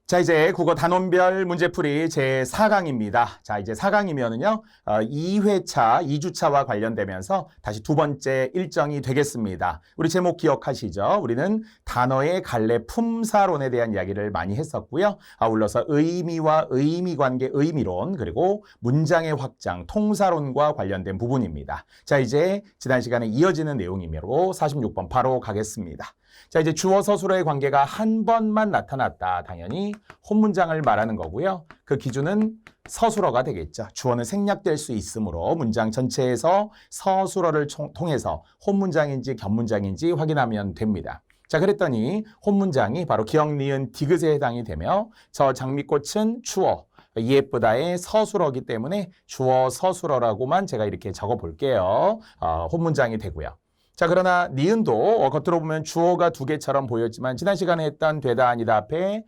자, 이제 국어 단원별 문제풀이 제4강입니다. 자, 이제 4강이면은요, 2회차, 2주차와 관련되면서 다시 두 번째 일정이 되겠습니다. 우리 제목 기억하시죠? 우리는 단어의 갈래 품사론에 대한 이야기를 많이 했었고요. 아울러서 의미와 의미 관계 의미론, 그리고 문장의 확장, 통사론과 관련된 부분입니다. 자, 이제 지난 시간에 이어지는 내용이므로 46번 바로 가겠습니다. 자, 이제 주어 서술어의 관계가 한 번만 나타났다. 당연히 혼문장을 말하는 거고요. 그 기준은 서술어가 되겠죠. 주어는 생략될 수 있으므로 문장 전체에서 서술어를 통해서 혼문장인지 견문장인지 확인하면 됩니다. 자, 그랬더니 혼문장이 바로 기억, 니은, 디귿에 해당이 되며 저 장미꽃은 주어, 예쁘다의 서술어기 때문에 주어 서술어라고만 제가 이렇게 적어 볼게요. 혼문장이 되고요. 자, 그러나 니은도 겉으로 보면 주어가 두 개처럼 보였지만 지난 시간에 했던 되다 아니다 앞에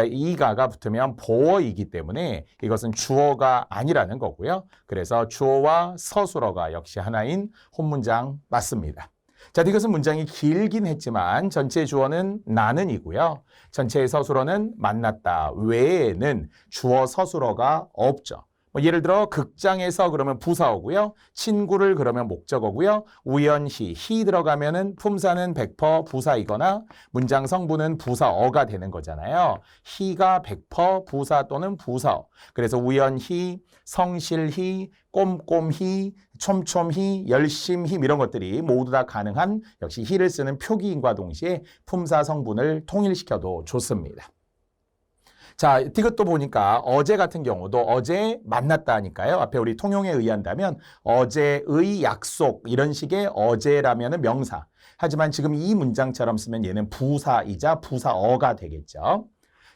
이가가 붙으면 보어이기 때문에 이것은 주어가 아니라는 거고요. 그래서 주어와 서술어가 역시 하나인 혼문장 맞습니다. 자, 이것은 문장이 길긴 했지만 전체 주어는 나는이고요. 전체의 서술어는 만났다 외에는 주어 서술어가 없죠. 예를 들어 극장에서 그러면 부사어고요. 친구를 그러면 목적어고요. 우연히 히 들어가면은 품사는 100% 부사이거나 문장 성분은 부사어가 되는 거잖아요. 히가 100% 부사 또는 부사어. 그래서 우연히, 성실히, 꼼꼼히, 촘촘히, 열심히 이런 것들이 모두 다 가능한 역시 히를 쓰는 표기인과 동시에 품사 성분을 통일시켜도 좋습니다. 자, 이것도 보니까 어제 같은 경우도 어제 만났다 하니까요. 앞에 우리 통용에 의한다면 어제의 약속 이런 식의 어제라면은 명사. 하지만 지금 이 문장처럼 쓰면 얘는 부사이자 부사어가 되겠죠.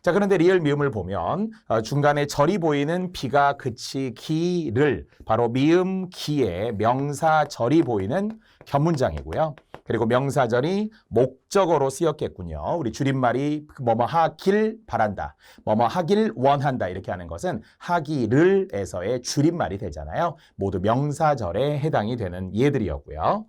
자, 그런데 리을 미음을 보면 중간에 절이 보이는 비가 그치기를 바로 미음 기에 명사절이 보이는 견문장이고요. 그리고 명사절이 목적어로 쓰였겠군요. 우리 줄임말이 뭐뭐 하길 바란다, 뭐뭐 하길 원한다 이렇게 하는 것은 하기를에서의 줄임말이 되잖아요. 모두 명사절에 해당이 되는 예들이었고요.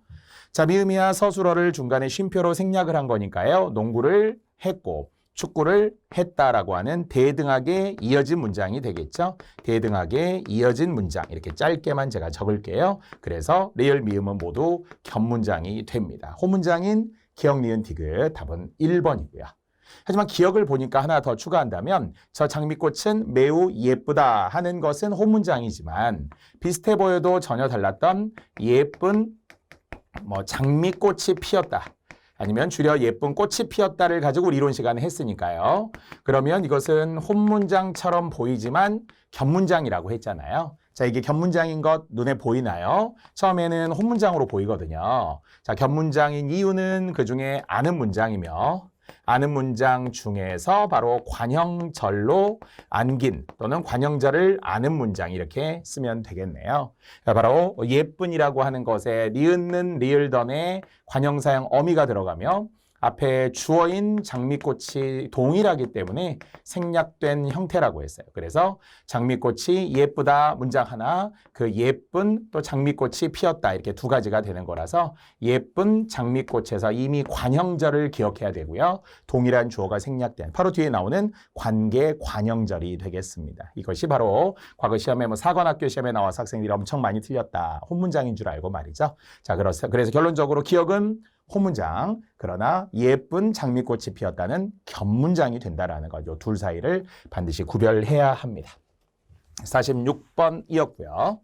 자, 미음이야 서술어를 중간에 쉼표로 생략을 한 거니까요. 농구를 했고 축구를 했다라고 하는 대등하게 이어진 문장이 되겠죠. 대등하게 이어진 문장 이렇게 짧게만 제가 적을게요. 그래서 리을 미음은 모두 견문장이 됩니다. 호문장인 기억, 니은, 디귿 답은 1번이고요. 하지만 기억을 보니까 하나 더 추가한다면 저 장미꽃은 매우 예쁘다 하는 것은 혼문장이지만 비슷해 보여도 전혀 달랐던 예쁜 장미꽃이 피었다. 아니면 줄여 예쁜 꽃이 피었다를 가지고 우리 이론 시간에 했으니까요. 그러면 이것은 혼문장처럼 보이지만 견문장이라고 했잖아요. 자, 이게 견문장인 것 눈에 보이나요? 처음에는 혼문장으로 보이거든요. 자, 견문장인 이유는 그중에 아는 문장이며 아는 문장 중에서 바로 관형절로 안긴 또는 관형절을 아는 문장 이렇게 쓰면 되겠네요. 바로 예쁜이라고 하는 것에 니은는 리을던에 관형사형 어미가 들어가며 앞에 주어인 장미꽃이 동일하기 때문에 생략된 형태라고 했어요. 그래서 장미꽃이 예쁘다 문장 하나, 그 예쁜 또 장미꽃이 피었다 이렇게 두 가지가 되는 거라서 예쁜 장미꽃에서 이미 관형절을 기억해야 되고요. 동일한 주어가 생략된 바로 뒤에 나오는 관계 관형절이 되겠습니다. 이것이 바로 과거 시험에 사관학교 시험에 나와서 학생들이 엄청 많이 틀렸다. 혼문장인 줄 알고 말이죠. 자, 그래서 결론적으로 기억은 혼문장, 그러나 예쁜 장미꽃이 피었다는 견문장이 된다라는 거죠. 둘 사이를 반드시 구별해야 합니다. 46번이었고요.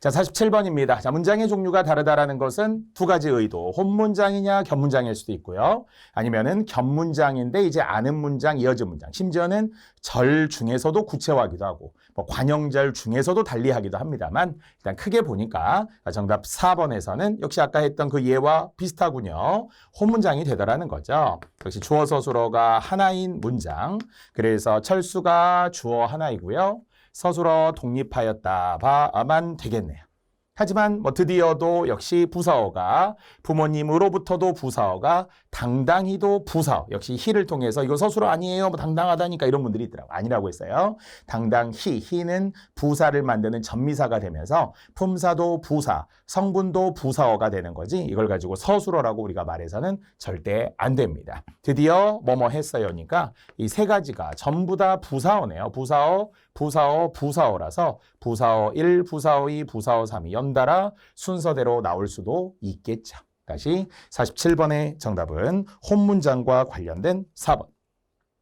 자, 47번입니다. 자, 문장의 종류가 다르다라는 것은 두 가지 의도. 혼문장이냐 견문장일 수도 있고요. 아니면은 견문장인데 이제 아는 문장, 이어진 문장. 심지어는 절 중에서도 구체화하기도 하고 관형절 중에서도 달리하기도 합니다만 일단 크게 보니까 정답 4번에서는 역시 아까 했던 그 예와 비슷하군요. 혼문장이 되더라는 거죠. 역시 주어 서술어가 하나인 문장. 그래서 철수가 주어 하나이고요. 서술어 독립하였다 봐만 되겠네요. 하지만 뭐 드디어도 역시 부사어가 부모님으로부터도 부사어가 당당히도 부사어 역시 히를 통해서 이거 서술어 아니에요 뭐 당당하다니까 이런 분들이 있더라고요. 아니라고 했어요. 당당히 히는 부사를 만드는 전미사가 되면서 품사도 부사 성분도 부사어가 되는 거지 이걸 가지고 서술어라고 우리가 말해서는 절대 안 됩니다. 드디어 뭐뭐 했어요니까 이 세 가지가 전부 다 부사어네요. 부사어 부사어, 부사어라서 부사어 1, 부사어 2, 부사어 3이 연달아 순서대로 나올 수도 있겠죠. 다시 47번의 정답은 홈문장과 관련된 4번.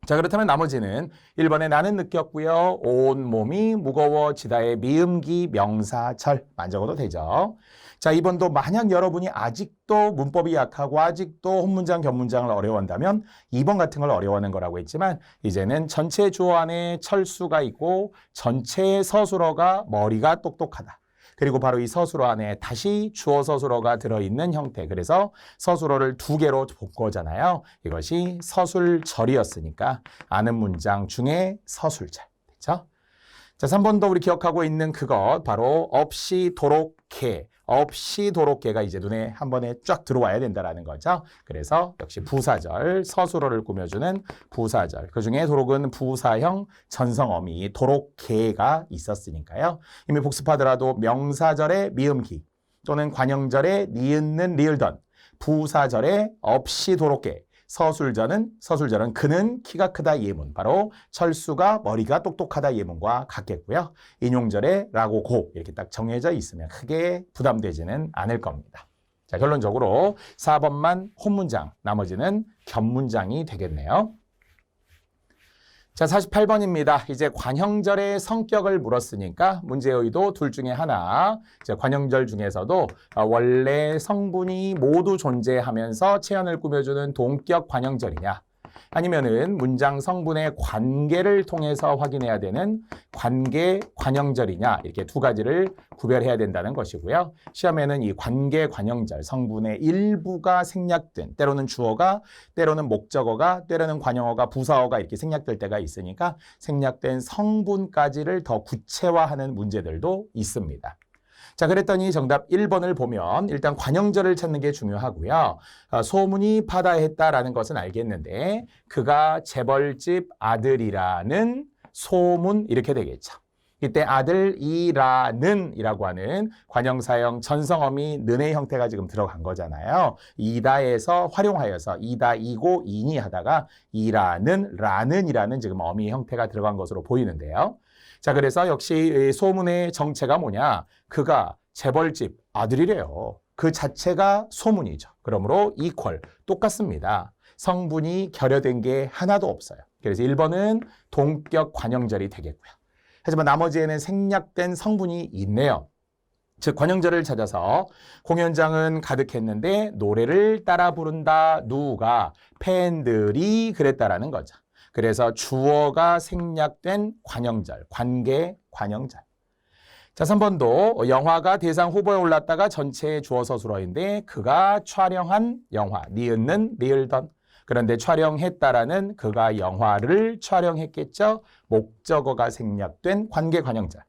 자, 그렇다면 나머지는 1번에 나는 느꼈고요. 온몸이 무거워지다의 미음기 명사절 만 적어도 되죠. 자, 2번도 만약 여러분이 아직도 문법이 약하고 아직도 홈문장, 견문장을 어려워한다면 2번 같은 걸 어려워하는 거라고 했지만 이제는 전체 주어 안에 철수가 있고 전체 서술어가 머리가 똑똑하다. 그리고 바로 이 서술어 안에 다시 주어 서술어가 들어있는 형태. 그래서 서술어를 두 개로 본 거잖아요. 이것이 서술절이었으니까 아는 문장 중에 서술절. 됐죠? 자, 3번도 우리 기억하고 있는 그것 바로 없이 도록해. 없이 도록해가 이제 눈에 한 번에 쫙 들어와야 된다는 거죠. 그래서 역시 부사절, 서술어를 꾸며주는 부사절. 그중에 도록은 부사형 전성어미 도록해가 있었으니까요. 이미 복습하더라도 명사절의 미음기 또는 관형절의 니은는 리을던 부사절의 없이 도록해 서술절은 그는 키가 크다 예문 바로 철수가 머리가 똑똑하다 예문과 같겠고요. 인용절에 라고 고 이렇게 딱 정해져 있으면 크게 부담되지는 않을 겁니다. 자, 결론적으로 4번만 홈문장 나머지는 견문장이 되겠네요. 자, 48번입니다. 이제 관형절의 성격을 물었으니까 문제의도 둘 중에 하나. 이제 관형절 중에서도 원래 성분이 모두 존재하면서 체언을 꾸며주는 동격 관형절이냐 아니면은 문장 성분의 관계를 통해서 확인해야 되는 관계 관형절이냐 이렇게 두 가지를 구별해야 된다는 것이고요. 시험에는 이 관계 관형절 성분의 일부가 생략된 때로는 주어가 때로는 목적어가 때로는 관형어가 부사어가 이렇게 생략될 때가 있으니까 생략된 성분까지를 더 구체화하는 문제들도 있습니다. 자, 그랬더니 정답 1번을 보면 일단 관형절을 찾는 게 중요하고요. 소문이 파다했다라는 것은 알겠는데 그가 재벌집 아들이라는 소문 이렇게 되겠죠. 이때 아들이라는 이라고 하는 관형사형 전성어미 는의 형태가 지금 들어간 거잖아요. 이다에서 활용하여서 이다이고 이니 하다가 라는이라는 지금 어미 형태가 들어간 것으로 보이는데요. 자, 그래서 역시 소문의 정체가 뭐냐? 그가 재벌집 아들이래요. 그 자체가 소문이죠. 그러므로 이퀄 똑같습니다. 성분이 결여된 게 하나도 없어요. 그래서 1번은 동격 관형절이 되겠고요. 하지만 나머지에는 생략된 성분이 있네요. 즉 관형절을 찾아서 공연장은 가득했는데 노래를 따라 부른다. 누가? 팬들이 그랬다라는 거죠. 그래서 주어가 생략된 관형절, 관계 관형절. 자, 3번도 영화가 대상 후보에 올랐다가 전체의 주어 서술어인데 그가 촬영한 영화, 니은는 리을던. 그런데 촬영했다라는 그가 영화를 촬영했겠죠. 목적어가 생략된 관계 관형절.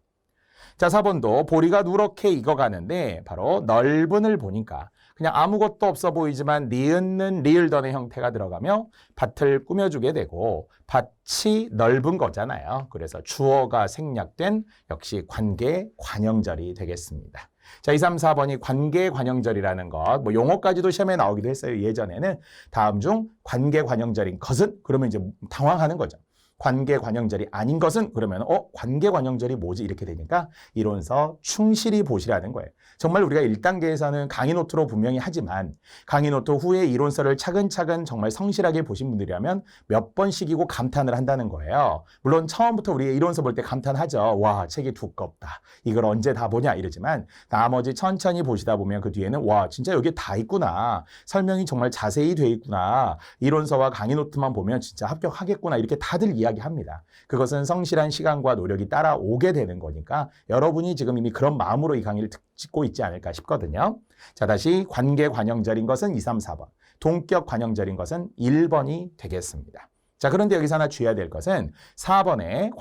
자, 4번도 보리가 누렇게 익어가는데 바로 넓은을 보니까 그냥 아무것도 없어 보이지만 니은는 리을던의 형태가 들어가며 밭을 꾸며주게 되고 밭이 넓은 거잖아요. 그래서 주어가 생략된 역시 관계 관형절이 되겠습니다. 자, 2, 3, 4번이 관계 관형절이라는 것, 뭐 용어까지도 시험에 나오기도 했어요. 예전에는 다음 중 관계 관형절인 것은 그러면 이제 당황하는 거죠. 관계 관형절이 아닌 것은 그러면 관계 관형절이 뭐지 이렇게 되니까 이론서 충실히 보시라는 거예요. 정말 우리가 1단계에서는 강의 노트로 분명히 하지만 강의 노트 후에 이론서를 차근차근 정말 성실하게 보신 분들이라면 몇 번씩이고 감탄을 한다는 거예요. 물론 처음부터 우리 이론서 볼 때 감탄하죠. 와, 책이 두껍다. 이걸 언제 다 보냐 이러지만 나머지 천천히 보시다 보면 그 뒤에는 와, 진짜 여기 다 있구나. 설명이 정말 자세히 돼 있구나. 이론서와 강의 노트만 보면 진짜 합격하겠구나. 이렇게 다들 이야기합니다. 그것은 성실한 시간과 노력이 따라오게 되는 거니까 여러분이 지금 이미 그런 마음으로 이 강의를 듣고 있지 않을까 싶거든요. 자, 다시 관계 관형절인 것은 2, 3, 4번. 동격 관형절인 것은 1번이 되겠습니다. 자, 그런데 여기서 하나 주의해야 될 것은 4번에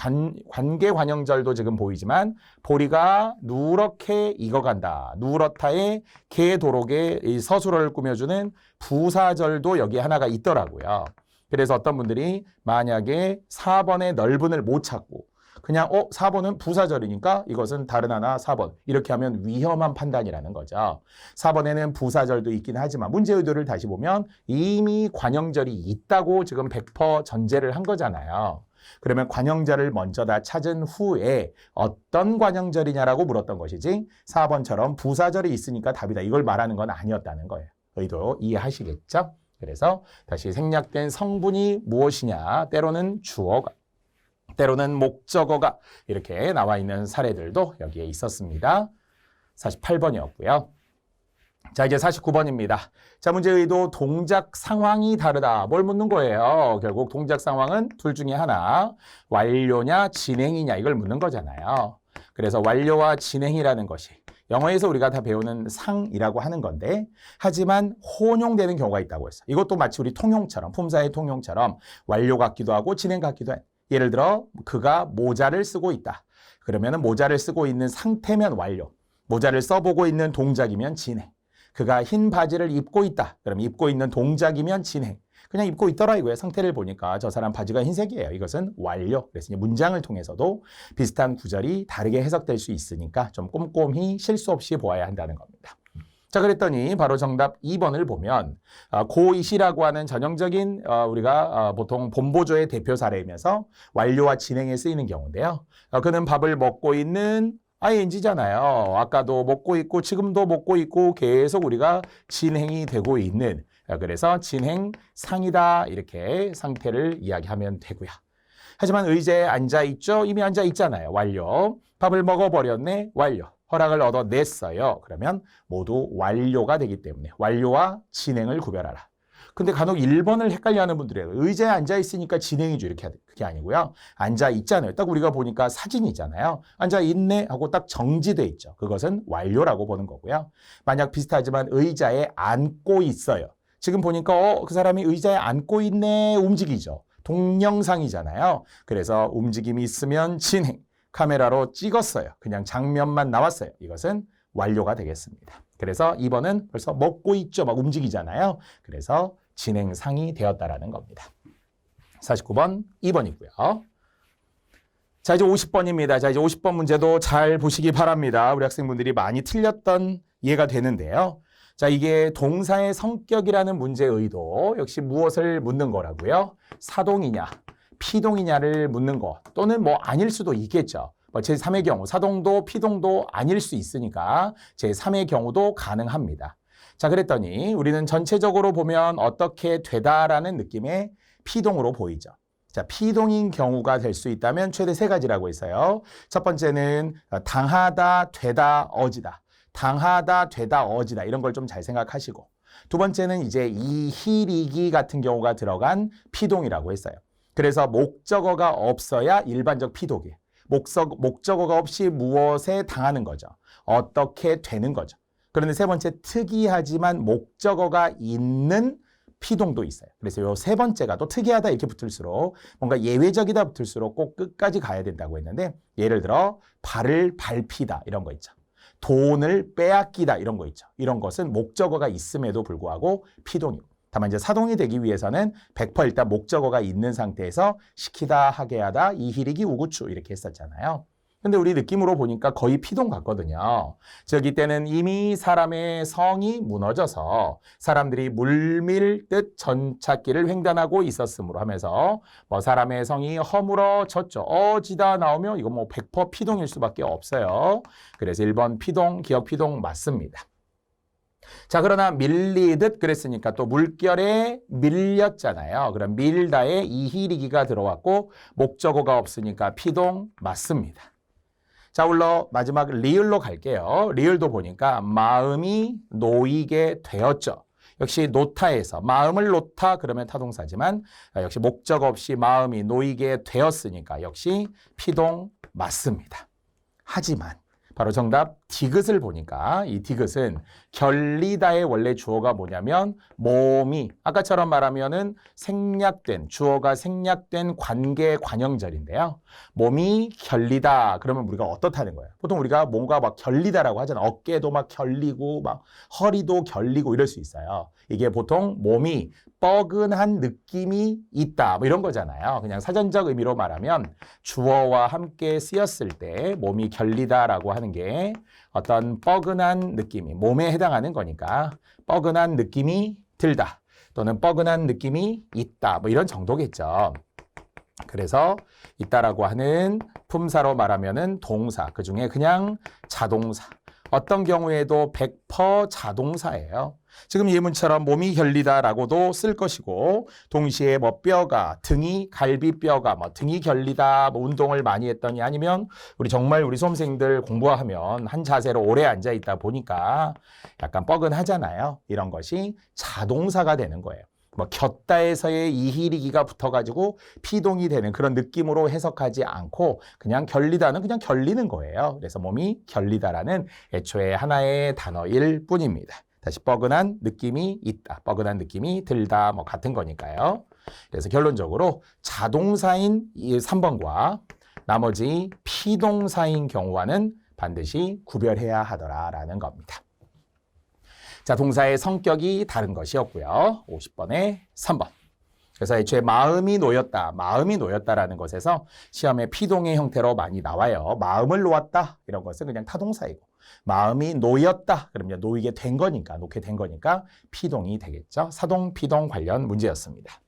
관계관형절도 지금 보이지만 보리가 누렇게 익어간다. 누렇다에 개도록에 이 서술어를 꾸며주는 부사절도 여기 하나가 있더라고요. 그래서 어떤 분들이 만약에 4번의 넓은을 못 찾고 그냥 4번은 부사절이니까 이것은 다른 하나 4번 이렇게 하면 위험한 판단이라는 거죠. 4번에는 부사절도 있긴 하지만 문제 의도를 다시 보면 이미 관형절이 있다고 지금 100% 전제를 한 거잖아요. 그러면 관형절을 먼저 다 찾은 후에 어떤 관형절이냐라고 물었던 것이지 4번처럼 부사절이 있으니까 답이다. 이걸 말하는 건 아니었다는 거예요. 의도 이해하시겠죠? 그래서 다시 생략된 성분이 무엇이냐? 때로는 주어가 때로는 목적어가 이렇게 나와 있는 사례들도 여기에 있었습니다. 48번이었고요. 자, 이제 49번입니다. 자, 문제 의도 동작 상황이 다르다. 뭘 묻는 거예요? 결국 동작 상황은 둘 중에 하나. 완료냐 진행이냐 이걸 묻는 거잖아요. 그래서 완료와 진행이라는 것이 영어에서 우리가 다 배우는 상이라고 하는 건데 하지만 혼용되는 경우가 있다고 했어요. 이것도 마치 우리 통용처럼 품사의 통용처럼 완료 같기도 하고 진행 같기도 해. 예를 들어 그가 모자를 쓰고 있다. 그러면 모자를 쓰고 있는 상태면 완료. 모자를 써보고 있는 동작이면 진행. 그가 흰 바지를 입고 있다. 그럼 입고 있는 동작이면 진행. 그냥 입고 있더라 이거예요. 상태를 보니까 저 사람 바지가 흰색이에요. 이것은 완료. 그래서 문장을 통해서도 비슷한 구절이 다르게 해석될 수 있으니까 좀 꼼꼼히 실수 없이 보아야 한다는 겁니다. 자, 그랬더니 바로 정답 2번을 보면 고이시라고 하는 전형적인 우리가 보통 본보조의 대표 사례이면서 완료와 진행에 쓰이는 경우인데요. 그는 밥을 먹고 있는 ing잖아요. 아까도 먹고 있고 지금도 먹고 있고 계속 우리가 진행이 되고 있는 그래서 진행상이다 이렇게 상태를 이야기하면 되고요. 하지만 의자에 앉아있죠? 이미 앉아있잖아요. 완료. 밥을 먹어버렸네? 완료. 허락을 얻어냈어요. 그러면 모두 완료가 되기 때문에 완료와 진행을 구별하라. 근데 간혹 1번을 헷갈려하는 분들이에요. 의자에 앉아있으니까 진행이죠. 이렇게 그게 아니고요. 앉아있잖아요. 딱 우리가 보니까 사진이잖아요. 앉아있네 하고 딱 정지돼 있죠. 그것은 완료라고 보는 거고요. 만약 비슷하지만 의자에 앉고 있어요. 지금 보니까 그 사람이 의자에 앉고 있네 움직이죠. 동영상이잖아요. 그래서 움직임이 있으면 진행. 카메라로 찍었어요. 그냥 장면만 나왔어요. 이것은 완료가 되겠습니다. 그래서 2번은 벌써 먹고 있죠. 막 움직이잖아요. 그래서 진행상이 되었다라는 겁니다. 49번 2번이고요. 자, 이제 50번입니다. 자, 이제 50번 문제도 잘 보시기 바랍니다. 우리 학생분들이 많이 틀렸던 이해가 되는데요. 자, 이게 동사의 성격이라는 문제의 의도 역시 무엇을 묻는 거라고요? 사동이냐, 피동이냐를 묻는 거 또는 뭐 아닐 수도 있겠죠. 제3의 경우 사동도 피동도 아닐 수 있으니까 제3의 경우도 가능합니다. 자, 그랬더니 우리는 전체적으로 보면 어떻게 되다라는 느낌의 피동으로 보이죠. 자, 피동인 경우가 될 수 있다면 최대 3가지라고 했어요. 첫 번째는 당하다, 되다, 어지다. 당하다, 되다, 어지다 이런 걸 좀 잘 생각하시고 두 번째는 이제 이희리기 같은 경우가 들어간 피동이라고 했어요. 그래서 목적어가 없어야 일반적 피동이에요. 목적어가 없이 무엇에 당하는 거죠. 어떻게 되는 거죠. 그런데 세 번째 특이하지만 목적어가 있는 피동도 있어요. 그래서 요 세 번째가 또 특이하다 이렇게 붙을수록 뭔가 예외적이다 붙을수록 꼭 끝까지 가야 된다고 했는데 예를 들어 발을 밟히다 이런 거 있죠. 돈을 빼앗기다 이런 거 있죠. 이런 것은 목적어가 있음에도 불구하고 피동이고 다만 이제 사동이 되기 위해서는 100% 일단 목적어가 있는 상태에서 시키다, 하게 하다, 이희리기, 우구추 이렇게 했었잖아요. 근데 우리 느낌으로 보니까 거의 피동 같거든요. 즉 이때는 이미 사람의 성이 무너져서 사람들이 물밀듯 전찾기를 횡단하고 있었으므로 하면서 뭐 사람의 성이 허물어졌죠. 어지다 나오면 이거 뭐 100% 피동일 수밖에 없어요. 그래서 1번 피동, 기억 피동 맞습니다. 자, 그러나 밀리듯 그랬으니까 또 물결에 밀렸잖아요. 그럼 밀다에 이희리기가 들어왔고 목적어가 없으니까 피동 맞습니다. 자, 올라 마지막 리을로 갈게요. 리을도 보니까 마음이 놓이게 되었죠. 역시 놓다에서 마음을 놓다 그러면 타동사지만 역시 목적 없이 마음이 놓이게 되었으니까 역시 피동 맞습니다. 하지만 바로 정답 디귿을 보니까 이 디귿은 결리다의 원래 주어가 뭐냐면 몸이 아까처럼 말하면은 생략된 주어가 생략된 관계 관형절인데요. 몸이 결리다 그러면 우리가 어떻다는 거예요? 보통 우리가 뭔가 막 결리다라고 하잖아. 어깨도 막 결리고 막 허리도 결리고 이럴 수 있어요. 이게 보통 몸이 뻐근한 느낌이 있다 뭐 이런 거잖아요. 그냥 사전적 의미로 말하면 주어와 함께 쓰였을 때 몸이 결리다라고 하는 게 어떤 뻐근한 느낌이 몸에 해당하는 거니까 뻐근한 느낌이 들다 또는 뻐근한 느낌이 있다 뭐 이런 정도겠죠. 그래서 있다라고 하는 품사로 말하면은 동사 그중에 그냥 자동사 어떤 경우에도 100% 자동사예요. 지금 예문처럼 몸이 결리다라고도 쓸 것이고 동시에 뭐 뼈가 등이 갈비뼈가 뭐 등이 결리다 뭐 운동을 많이 했더니 아니면 우리 정말 우리 수험생들 공부하면 한 자세로 오래 앉아 있다 보니까 약간 뻐근하잖아요. 이런 것이 자동사가 되는 거예요. 뭐 곁다에서의 이히리기가 붙어가지고 피동이 되는 그런 느낌으로 해석하지 않고 그냥 결리다는 그냥 결리는 거예요. 그래서 몸이 결리다라는 애초에 하나의 단어일 뿐입니다. 다시 뻐근한 느낌이 있다, 뻐근한 느낌이 들다 뭐 같은 거니까요. 그래서 결론적으로 자동사인 이 3번과 나머지 피동사인 경우와는 반드시 구별해야 하더라라는 겁니다. 자, 동사의 성격이 다른 것이었고요. 50번에 3번. 그래서 애초에 마음이 놓였다라는 것에서 시험에 피동의 형태로 많이 나와요. 마음을 놓았다 이런 것은 그냥 타동사이고 마음이 놓였다 그러면 놓이게 된 거니까 놓게 된 거니까 피동이 되겠죠. 사동, 피동 관련 문제였습니다.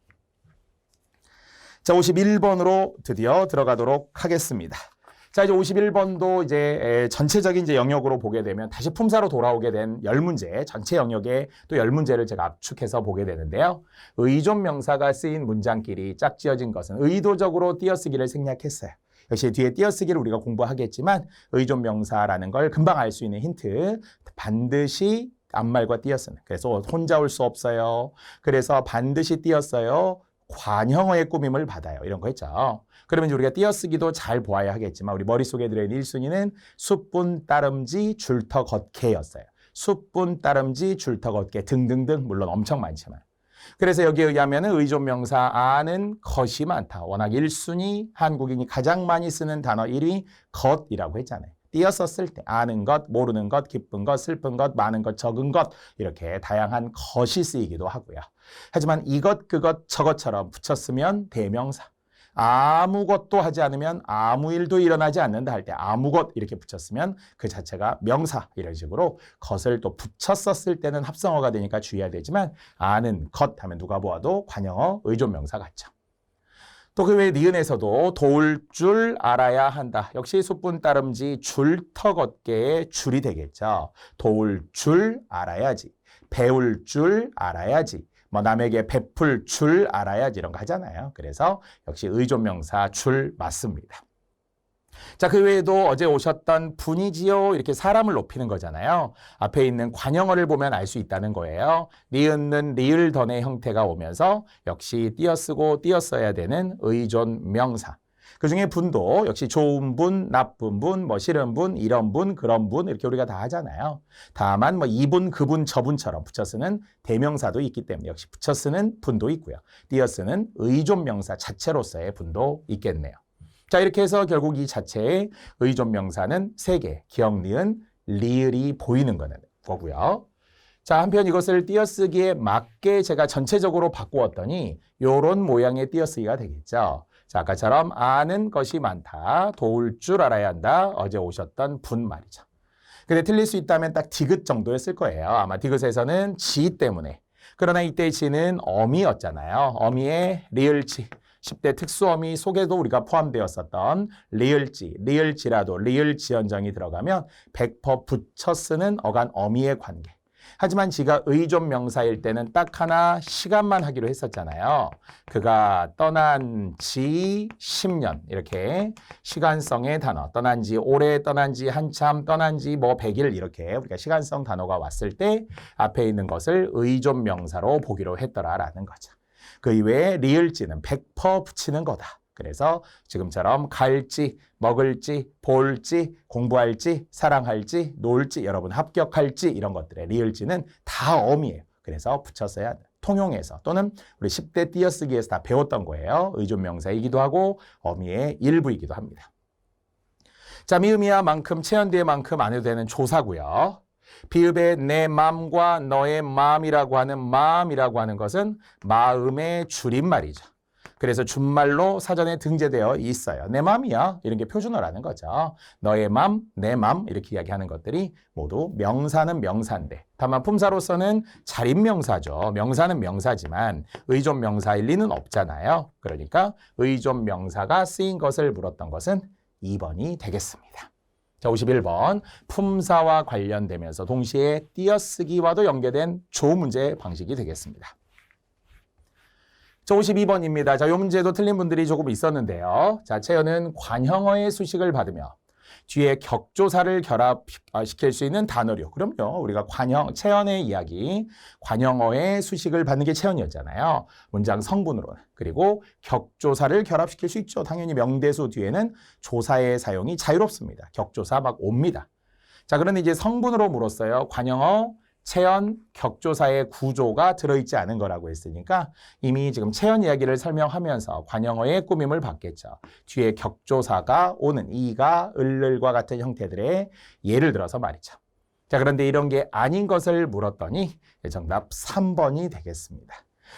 자, 51번으로 드디어 들어가도록 하겠습니다. 자, 이제 51번도 이제 전체적인 이제 영역으로 보게 되면 다시 품사로 돌아오게 된 10문제, 전체 영역의 또 10문제를 제가 압축해서 보게 되는데요. 의존 명사가 쓰인 문장끼리 짝지어진 것은 의도적으로 띄어쓰기를 생략했어요. 역시 뒤에 띄어쓰기를 우리가 공부하겠지만 의존 명사라는 걸 금방 알 수 있는 힌트, 반드시 앞말과 띄어쓰는. 그래서 혼자 올 수 없어요. 그래서 반드시 띄었어요. 관형어의 꾸밈을 받아요. 이런 거 있죠. 그러면 이제 우리가 띄어쓰기도 잘 보아야 하겠지만 우리 머릿속에 들어있는 1순위는 숫분, 따름지, 줄터, 걷게였어요. 숫분, 따름지, 줄터, 걷게 등등등 물론 엄청 많지만. 그래서 여기에 의하면 의존 명사 아는 것이 많다. 워낙 1순위 한국인이 가장 많이 쓰는 단어 1위 것이라고 했잖아요. 띄었었을 때 아는 것, 모르는 것, 기쁜 것, 슬픈 것, 많은 것, 적은 것 이렇게 다양한 것이 쓰이기도 하고요. 하지만 이것, 그것, 저것처럼 붙였으면 대명사. 아무것도 하지 않으면 아무 일도 일어나지 않는다 할 때 아무것 이렇게 붙였으면 그 자체가 명사 이런 식으로 것을 또 붙였었을 때는 합성어가 되니까 주의해야 되지만 아는 것 하면 누가 보아도 관형어 의존명사 같죠. 또 그 외에 니은에서도 도울 줄 알아야 한다. 역시 숫분 따름지 줄터 걷게의 줄이 되겠죠. 도울 줄 알아야지. 배울 줄 알아야지. 뭐 남에게 베풀 줄 알아야지 이런 거 하잖아요. 그래서 역시 의존명사 줄 맞습니다. 자, 그 외에도 어제 오셨던 분이지요 이렇게 사람을 높이는 거잖아요. 앞에 있는 관형어를 보면 알 수 있다는 거예요. 니은는 리을던의 형태가 오면서 역시 띄어쓰고 띄었어야 되는 의존명사. 그중에 분도 역시 좋은 분, 나쁜 분, 뭐 싫은 분, 이런 분, 그런 분 이렇게 우리가 다 하잖아요. 다만 뭐 이분, 그분, 저분처럼 붙여 쓰는 대명사도 있기 때문에 역시 붙여 쓰는 분도 있고요. 띄어 쓰는 의존명사 자체로서의 분도 있겠네요. 자, 이렇게 해서 결국 이 자체의 의존명사는 3개, 기역, 니은, 리을이 보이는 거고요. 자, 한편 이것을 띄어쓰기에 맞게 제가 전체적으로 바꾸었더니 이런 모양의 띄어쓰기가 되겠죠. 자, 아까처럼 아는 것이 많다. 도울 줄 알아야 한다. 어제 오셨던 분 말이죠. 근데 틀릴 수 있다면 딱 디귿 정도였을 거예요. 아마 디귿에서는 지 때문에. 그러나 이때 지는 어미였잖아요. 어미의 리을지. 10대 특수어미 속에도 우리가 포함되었었던 리을지, 리을지라도 리을지연정이 들어가면 100% 붙여 쓰는 어간 어미의 관계. 하지만 지가 의존 명사일 때는 딱 하나 시간만 하기로 했었잖아요. 그가 떠난 지 10년 이렇게 시간성의 단어 떠난 지 오래 떠난 지 한참 떠난 지 뭐 100일 이렇게 우리가 시간성 단어가 왔을 때 앞에 있는 것을 의존 명사로 보기로 했더라라는 거죠. 그 이외에 리을지는 100% 붙이는 거다. 그래서 지금처럼 갈지, 먹을지, 볼지, 공부할지, 사랑할지, 놀지, 여러분 합격할지 이런 것들의 리을지는 다 어미예요. 그래서 붙였어야 돼요. 통용에서 또는 우리 10대 띄어쓰기에서 다 배웠던 거예요. 의존명사이기도 하고 어미의 일부이기도 합니다. 자, 미음이야 만큼, 체연대의 만큼 안 해도 되는 조사고요. 비읍의 내 맘과 너의 마음이라고 하는 것은 마음의 줄임말이죠. 그래서 준말로 사전에 등재되어 있어요. 내 맘이야. 이런 게 표준어라는 거죠. 너의 맘, 내 맘 이렇게 이야기하는 것들이 모두 명사는 명사인데 다만 품사로서는 자립명사죠. 명사는 명사지만 의존명사일 리는 없잖아요. 그러니까 의존명사가 쓰인 것을 물었던 것은 2번이 되겠습니다. 자, 51번 품사와 관련되면서 동시에 띄어쓰기와도 연계된 조문제 방식이 되겠습니다. 자, 52번입니다. 자, 이 문제도 틀린 분들이 조금 있었는데요. 자, 채연은 관형어의 수식을 받으며 뒤에 격조사를 결합시킬 수 있는 단어류. 그럼요. 우리가 채연의 이야기, 관형어의 수식을 받는 게 채연이었잖아요. 문장 성분으로는. 그리고 격조사를 결합시킬 수 있죠. 당연히 명대수 뒤에는 조사의 사용이 자유롭습니다. 격조사 막 옵니다. 자, 그런데 이제 성분으로 물었어요. 관형어, 채연, 격조사의 구조가 들어있지 않은 거라고 했으니까 이미 지금 채연 이야기를 설명하면서 관형어의 꾸밈을 받겠죠. 뒤에 격조사가 오는 이가, 을과 같은 형태들의 예를 들어서 말이죠. 자, 그런데 이런 게 아닌 것을 물었더니 정답 3번이 되겠습니다.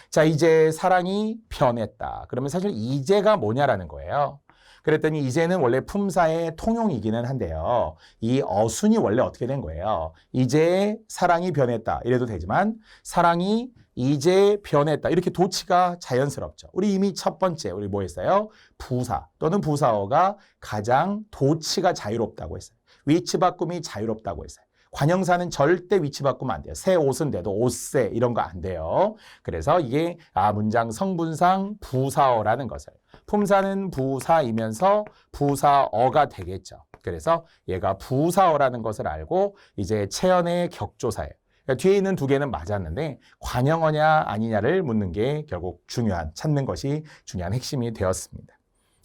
자, 이제 사랑이 변했다. 그러면 사실 이제가 뭐냐라는 거예요. 그랬더니 이제는 원래 품사의 통용이기는 한데요. 이 어순이 원래 어떻게 된 거예요? 이제 사랑이 변했다. 이래도 되지만 사랑이 이제 변했다. 이렇게 도치가 자연스럽죠. 우리 이미 첫 번째 우리 뭐 했어요? 부사 또는 부사어가 가장 도치가 자유롭다고 했어요. 위치 바꿈이 자유롭다고 했어요. 관형사는 절대 위치 바꾸면 안 돼요. 새 옷은 돼도 옷새 이런 거 안 돼요. 그래서 이게 문장 성분상 부사어라는 것을 품사는 부사이면서 부사어가 되겠죠. 그래서 얘가 부사어라는 것을 알고 이제 채연의 격조사예요. 그러니까 뒤에 있는 두 개는 맞았는데 관형어냐 아니냐를 묻는 게 결국 찾는 것이 중요한 핵심이 되었습니다.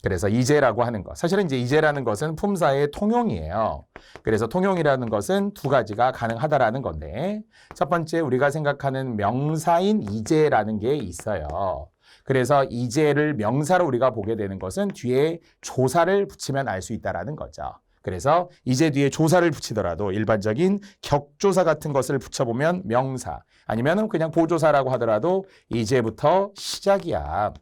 그래서 이제라고 하는 것. 사실은 이제 이제라는 것은 품사의 통용이에요. 그래서 통용이라는 것은 두 가지가 가능하다라는 건데 첫 번째 우리가 생각하는 명사인 이제라는 게 있어요. 그래서 이제를 명사로 우리가 보게 되는 것은 뒤에 조사를 붙이면 알 수 있다라는 거죠. 그래서 이제 뒤에 조사를 붙이더라도 일반적인 격조사 같은 것을 붙여보면 명사 아니면 그냥 보조사라고 하더라도 이제부터 시작이야.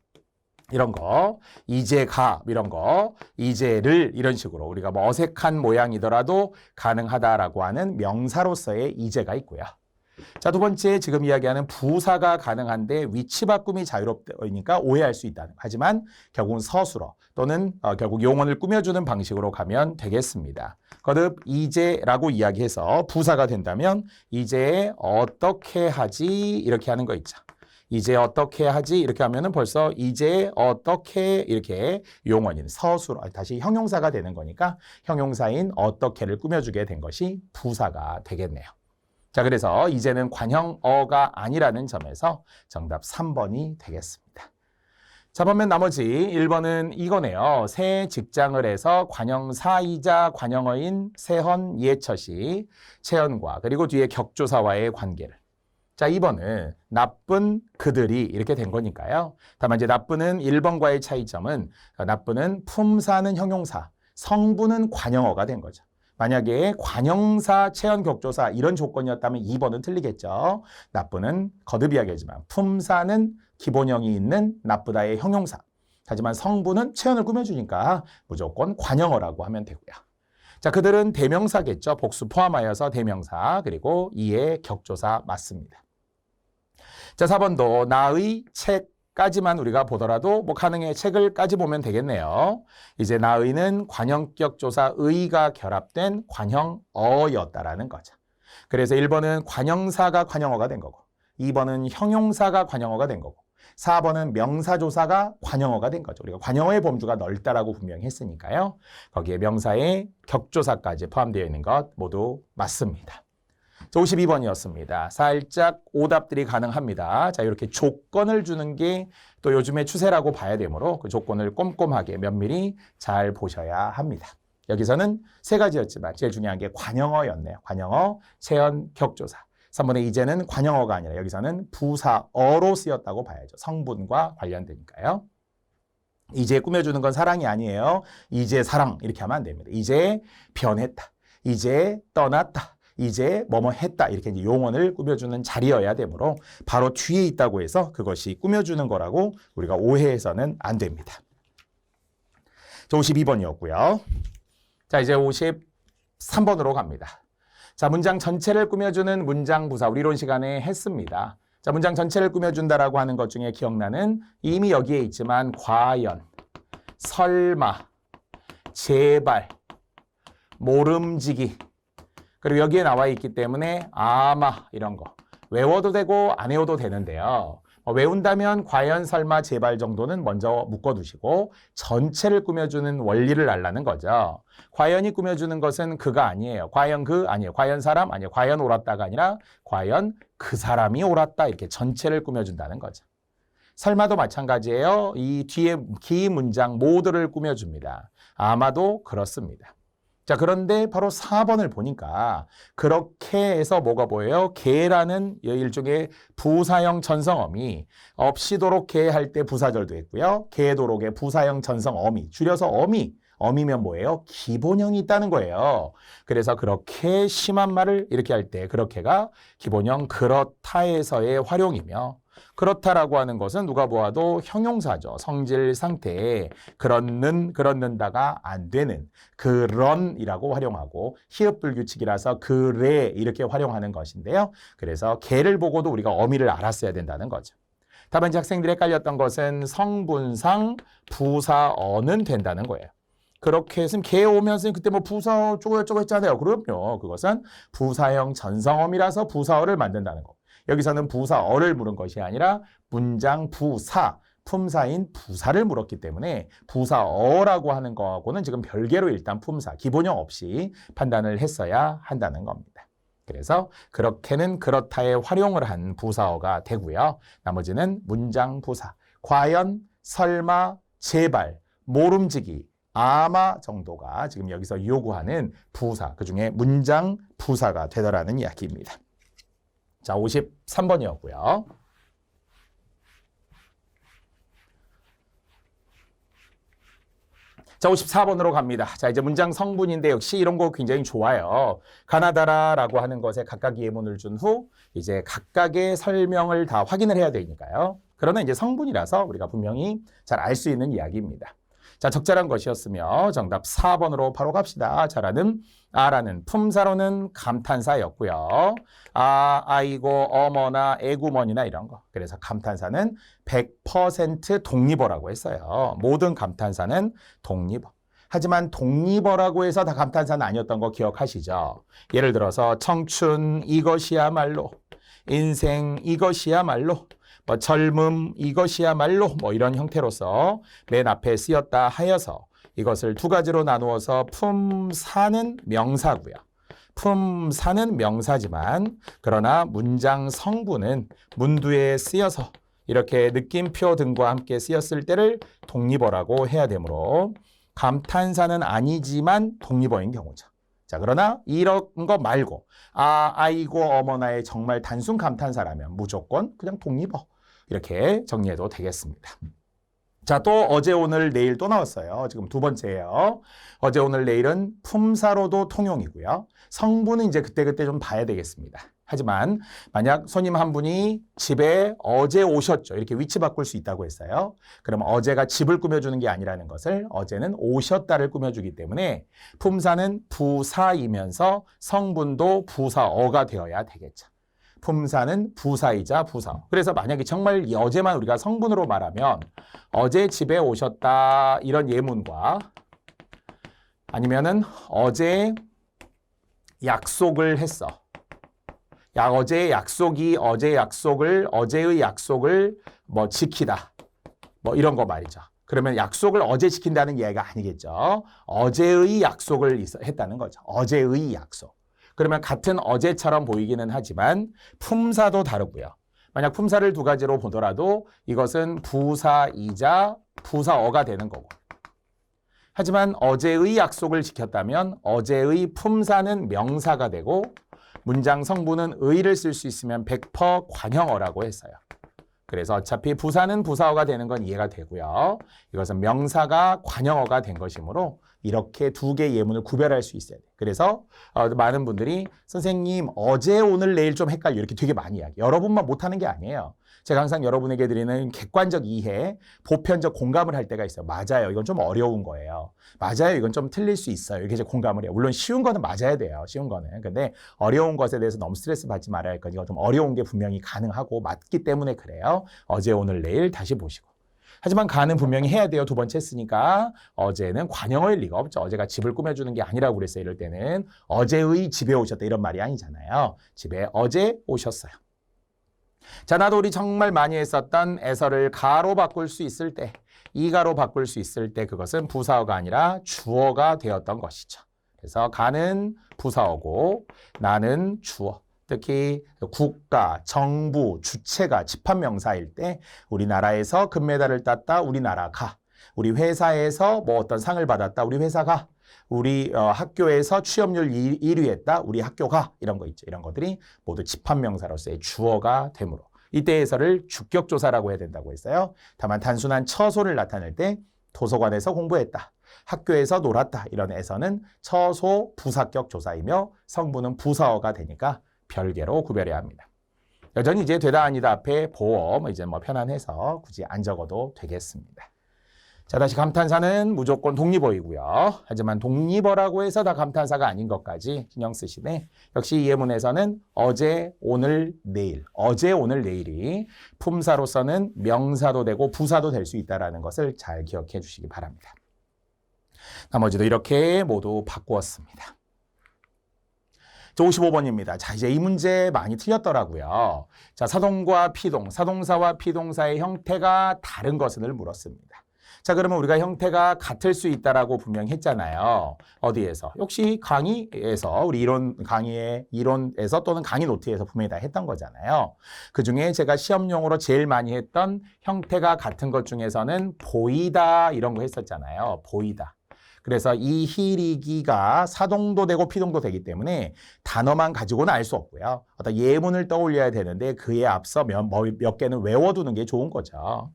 이런 거, 이제가 이런 거, 이제를 이런 식으로 우리가 뭐 어색한 모양이더라도 가능하다라고 하는 명사로서의 이제가 있고요. 자, 두 번째 지금 이야기하는 부사가 가능한데 위치 바꿈이 자유롭다니까 오해할 수 있다. 하지만 결국은 서술어 또는 결국 용언을 꾸며주는 방식으로 가면 되겠습니다. 거듭 이제라고 이야기해서 부사가 된다면 이제 어떻게 하지 이렇게 하는 거 있죠. 이제 어떻게 하지 이렇게 하면은 벌써 이제 어떻게 이렇게 용언인 서술어 다시 형용사가 되는 거니까 형용사인 어떻게를 꾸며주게 된 것이 부사가 되겠네요. 자, 그래서 이제는 관형어가 아니라는 점에서 정답 3번이 되겠습니다. 자, 반면 나머지 1번은 이거네요. 새 직장을 해서 관형사이자 관형어인 세헌 예처시 채연과 그리고 뒤에 격조사와의 관계를. 자, 2번은 나쁜 그들이 이렇게 된 거니까요. 다만 이제 나쁜은 1번과의 차이점은 나쁜은 품사는 형용사, 성분은 관형어가 된 거죠. 만약에 관형사, 채연, 격조사 이런 조건이었다면 2번은 틀리겠죠. 나쁘는 거듭 이야기하지만 품사는 기본형이 있는 나쁘다의 형용사. 하지만 성분은 채연을 꾸며주니까 무조건 관형어라고 하면 되고요. 자, 그들은 대명사겠죠. 복수 포함하여서 대명사 그리고 이의 격조사 맞습니다. 자, 4번도 나의 책까지만 우리가 보더라도 뭐 가능해 책을까지 보면 되겠네요. 이제 나의는 관형격 조사 의가 결합된 관형어였다라는 거죠. 그래서 1번은 관형사가 관형어가 된 거고 2번은 형용사가 관형어가 된 거고 4번은 명사조사가 관형어가 된 거죠. 우리가 관형어의 범주가 넓다라고 분명히 했으니까요. 거기에 명사의 격조사까지 포함되어 있는 것 모두 맞습니다. 자, 52번이었습니다. 살짝 오답들이 가능합니다. 자, 이렇게 조건을 주는 게 또 요즘의 추세라고 봐야 되므로 그 조건을 꼼꼼하게 면밀히 잘 보셔야 합니다. 여기서는 세 가지였지만 제일 중요한 게 관형어였네요. 관형어, 세연, 격조사. 3번의 이제는 관형어가 아니라 여기서는 부사어로 쓰였다고 봐야죠. 성분과 관련되니까요. 이제 꾸며주는 건 사랑이 아니에요. 이제 사랑 이렇게 하면 안 됩니다. 이제 변했다. 이제 떠났다. 이제 뭐뭐 했다. 이렇게 이제 용언을 꾸며주는 자리여야 되므로 바로 뒤에 있다고 해서 그것이 꾸며주는 거라고 우리가 오해해서는 안 됩니다. 자, 52번이었고요. 자, 이제 53번으로 갑니다. 자, 문장 전체를 꾸며주는 문장 부사. 우리 이론 시간에 했습니다. 자, 문장 전체를 꾸며준다라고 하는 것 중에 기억나는 이미 여기에 있지만 과연, 설마, 제발, 모름지기 그리고 여기에 나와 있기 때문에 아마 이런 거 외워도 되고 안 외워도 되는데요. 외운다면 과연, 설마, 제발 정도는 먼저 묶어두시고 전체를 꾸며주는 원리를 알라는 거죠. 과연이 꾸며주는 것은 그가 아니에요. 과연 그 아니에요. 과연 사람 아니에요. 과연 옳았다가 아니라 과연 그 사람이 옳았다 이렇게 전체를 꾸며준다는 거죠. 설마도 마찬가지예요. 이 뒤에 기 문장 모두를 꾸며줍니다. 아마도 그렇습니다. 자, 그런데 바로 4번을 보니까 그렇게 해서 뭐가 보여요? 개라는 일종의 부사형 전성어미 없이도록 개 할 때 부사절도 했고요. 개도록의 부사형 전성어미 줄여서 어미면 뭐예요? 기본형이 있다는 거예요. 그래서 그렇게 심한 말을 이렇게 할 때 그렇게가 기본형 그렇다에서의 활용이며 그렇다라고 하는 것은 누가 보아도 형용사죠. 성질 상태에 그렇는다가 안 되는 그런이라고 활용하고 히읗 불규칙이라서 그래 이렇게 활용하는 것인데요. 그래서 개를 보고도 우리가 어미를 알았어야 된다는 거죠. 다만 이제 학생들이 헷갈렸던 것은 성분상 부사어는 된다는 거예요. 그렇게 했으면 개 오면서 그때 뭐 부사어 어쩌고 했잖아요. 그럼요. 그것은 부사형 전성어미라서 부사어를 만든다는 거. 여기서는 부사어를 물은 것이 아니라 문장 부사, 품사인 부사를 물었기 때문에 부사어라고 하는 거하고는 지금 별개로 일단 품사, 기본형 없이 판단을 했어야 한다는 겁니다. 그래서 그렇게는 그렇다에 활용을 한 부사어가 되고요. 나머지는 문장 부사, 과연, 설마, 제발, 모름지기, 아마 정도가 지금 여기서 요구하는 부사, 그중에 문장 부사가 되더라는 이야기입니다. 자, 53번이었고요. 자, 54번으로 갑니다. 자, 이제 문장 성분인데 역시 이런 거 굉장히 좋아요. 가나다라라고 하는 것에 각각 예문을 준 후 이제 각각의 설명을 다 확인을 해야 되니까요. 그러나 이제 성분이라서 우리가 분명히 잘 알 수 있는 이야기입니다. 자, 적절한 것이었으며 정답 4번으로 바로 갑시다. 자라는 아라는 품사로는 감탄사였고요. 아이고, 어머나, 애구머니나 이런 거. 그래서 감탄사는 100% 독립어라고 했어요. 모든 감탄사는 독립어. 하지만 독립어라고 해서 다 감탄사는 아니었던 거 기억하시죠? 예를 들어서 청춘 이것이야말로, 인생 이것이야말로, 뭐 젊음 이것이야말로 뭐 이런 형태로서 맨 앞에 쓰였다 하여서 이것을 두 가지로 나누어서 품사는 명사고요. 품사는 명사지만 그러나 문장 성분은 문두에 쓰여서 이렇게 느낌표 등과 함께 쓰였을 때를 독립어라고 해야 되므로 감탄사는 아니지만 독립어인 경우죠. 자, 그러나 이런 거 말고 아이고 어머나의 정말 단순 감탄사라면 무조건 그냥 독립어 이렇게 정리해도 되겠습니다. 자, 또 어제 오늘 내일 또 나왔어요. 지금 두 번째예요. 어제 오늘 내일은 품사로도 통용이고요. 성분은 이제 그때그때 좀 봐야 되겠습니다. 하지만 만약 손님 한 분이 집에 어제 오셨죠. 이렇게 위치 바꿀 수 있다고 했어요. 그럼 어제가 집을 꾸며주는 게 아니라는 것을 어제는 오셨다를 꾸며주기 때문에 품사는 부사이면서 성분도 부사어가 되어야 되겠죠. 품사는 부사이자 부사어. 그래서 만약에 정말 어제만 우리가 성분으로 말하면 어제 집에 오셨다 이런 예문과 아니면은 어제 약속을 했어. 어제의 약속을 뭐 지키다. 뭐 이런 거 말이죠. 그러면 약속을 어제 지킨다는 이야기가 아니겠죠. 어제의 약속을 했다는 거죠. 어제의 약속. 그러면 같은 어제처럼 보이기는 하지만 품사도 다르고요. 만약 품사를 두 가지로 보더라도 이것은 부사이자 부사어가 되는 거고. 하지만 어제의 약속을 지켰다면 어제의 품사는 명사가 되고 문장 성분은 의를 쓸 수 있으면 100% 관형어라고 했어요. 그래서 어차피 부사는 부사어가 되는 건 이해가 되고요. 이것은 명사가 관형어가 된 것이므로 이렇게 두 개의 예문을 구별할 수 있어야 돼요. 그래서 많은 분들이 선생님 어제 오늘 내일 좀 헷갈려 이렇게 되게 많이 이야기해요. 여러분만 못하는 게 아니에요. 제가 항상 여러분에게 드리는 객관적 이해, 보편적 공감을 할 때가 있어요. 맞아요. 이건 좀 어려운 거예요. 맞아요. 이건 좀 틀릴 수 있어요. 이렇게 이제 공감을 해요. 물론 쉬운 거는 맞아야 돼요. 쉬운 거는. 근데 어려운 것에 대해서 너무 스트레스 받지 말아야 할 거니까 좀 어려운 게 분명히 가능하고 맞기 때문에 그래요. 어제 오늘 내일 다시 보시고. 하지만 가는 분명히 해야 돼요. 두 번째 했으니까 어제는 관형어일 리가 없죠. 어제가 집을 꾸며주는 게 아니라고 그랬어요. 이럴 때는 어제의 집에 오셨다 이런 말이 아니잖아요. 집에 어제 오셨어요. 자, 나도 우리 정말 많이 했었던 에서를 가로 바꿀 수 있을 때, 이가로 바꿀 수 있을 때 그것은 부사어가 아니라 주어가 되었던 것이죠. 그래서 가는 부사어고 나는 주어. 특히 국가, 정부, 주체가 집합명사일 때 우리나라에서 금메달을 땄다, 우리나라가. 우리 회사에서 뭐 어떤 상을 받았다, 우리 회사가. 우리 학교에서 취업률 1위 했다, 우리 학교가. 이런 거 있죠. 이런 것들이 모두 집합명사로서의 주어가 되므로 이때에서를 주격조사라고 해야 된다고 했어요. 다만 단순한 처소를 나타낼 때 도서관에서 공부했다, 학교에서 놀았다 이런 에서는 처소 부사격 조사이며 성분은 부사어가 되니까 별개로 구별해야 합니다. 여전히 이제 되다 아니다 앞에 보어 이제 뭐 편안해서 굳이 안 적어도 되겠습니다. 자, 다시 감탄사는 무조건 독립어이고요. 하지만 독립어라고 해서 다 감탄사가 아닌 것까지 신경 쓰시되 역시 이 예문에서는 어제, 오늘, 내일, 어제, 오늘, 내일이 품사로서는 명사도 되고 부사도 될 수 있다는 것을 잘 기억해 주시기 바랍니다. 나머지도 이렇게 모두 바꾸었습니다. 55번입니다. 자, 이제 이 문제 많이 틀렸더라고요. 자, 사동과 피동, 사동사와 피동사의 형태가 다른 것을 물었습니다. 자, 그러면 우리가 형태가 같을 수 있다라고 분명히 했잖아요. 어디에서? 역시 강의에서, 우리 이론 강의의 이론에서 또는 강의 노트에서 분명히 다 했던 거잖아요. 그중에 제가 시험용으로 제일 많이 했던 형태가 같은 것 중에서는 보이다 이런 거 했었잖아요. 보이다. 그래서 이 희리기가 사동도 되고 피동도 되기 때문에 단어만 가지고는 알 수 없고요. 어떤 예문을 떠올려야 되는데 그에 앞서 몇 개는 외워두는 게 좋은 거죠.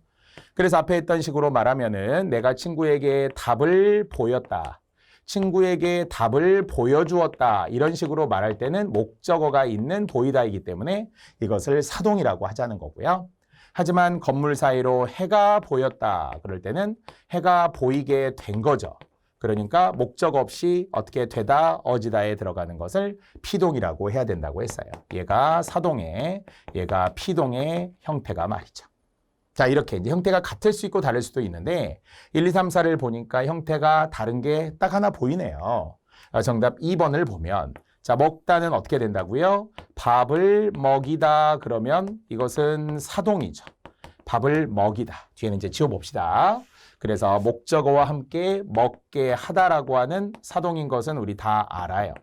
그래서 앞에 했던 식으로 말하면은 내가 친구에게 답을 보였다, 친구에게 답을 보여주었다 이런 식으로 말할 때는 목적어가 있는 보이다이기 때문에 이것을 사동이라고 하자는 거고요. 하지만 건물 사이로 해가 보였다 그럴 때는 해가 보이게 된 거죠. 그러니까 목적 없이 어떻게 되다, 어지다에 들어가는 것을 피동이라고 해야 된다고 했어요. 얘가 사동의, 얘가 피동의 형태가 말이죠. 자, 이렇게 이제 형태가 같을 수 있고 다를 수도 있는데 1, 2, 3, 4를 보니까 형태가 다른 게 딱 하나 보이네요. 정답 2번을 보면 자, 먹다는 어떻게 된다고요? 밥을 먹이다 그러면 이것은 사동이죠. 밥을 먹이다. 뒤에는 이제 지워봅시다. 그래서 목적어와 함께 먹게 하다라고 하는 사동인 것은 우리 다 알아요.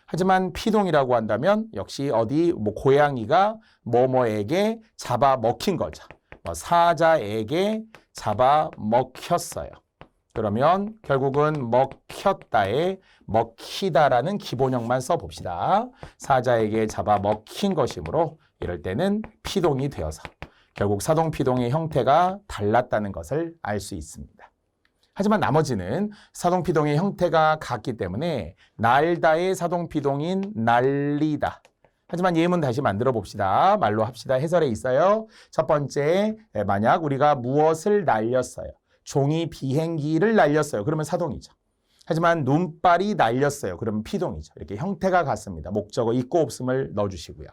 하지만 피동이라고 한다면 역시 어디 뭐 고양이가 뭐뭐에게 잡아먹힌 거죠. 사자에게 잡아먹혔어요. 그러면 결국은 먹혔다에 먹히다라는 기본형만 써봅시다. 사자에게 잡아먹힌 것이므로 이럴 때는 피동이 되어서 결국 사동, 피동의 형태가 달랐다는 것을 알 수 있습니다. 하지만 나머지는 사동, 피동의 형태가 같기 때문에 날다의 사동, 피동인 날리다. 하지만 예문 다시 만들어 봅시다. 말로 합시다. 해설에 있어요. 첫 번째, 만약 우리가 무엇을 날렸어요? 종이 비행기를 날렸어요. 그러면 사동이죠. 하지만 눈발이 날렸어요. 그러면 피동이죠. 이렇게 형태가 같습니다. 목적어 있고 없음을 넣어주시고요.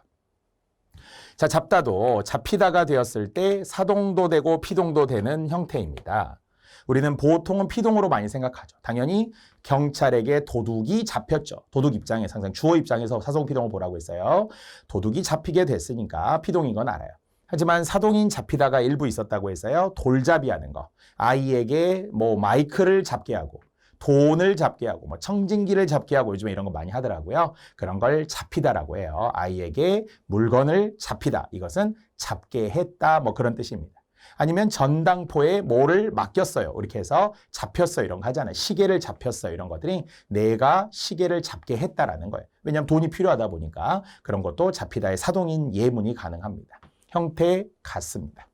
자, 잡다도 잡히다가 되었을 때 사동도 되고 피동도 되는 형태입니다. 우리는 보통은 피동으로 많이 생각하죠. 당연히 경찰에게 도둑이 잡혔죠. 도둑 입장에서 항상 주어 입장에서 사동, 피동을 보라고 했어요. 도둑이 잡히게 됐으니까 피동인 건 알아요. 하지만 사동인 잡히다가 일부 있었다고 했어요. 돌잡이 하는 거. 아이에게 뭐 마이크를 잡게 하고 돈을 잡게 하고 뭐 청진기를 잡게 하고 요즘에 이런 거 많이 하더라고요. 그런 걸 잡히다라고 해요. 아이에게 물건을 잡히다. 이것은 잡게 했다. 뭐 그런 뜻입니다. 아니면 전당포에 뭐를 맡겼어요. 이렇게 해서 잡혔어요. 이런 거 하잖아요. 시계를 잡혔어요. 이런 것들이 내가 시계를 잡게 했다라는 거예요. 왜냐하면 돈이 필요하다 보니까 그런 것도 잡히다의 사동인 예문이 가능합니다. 형태 같습니다.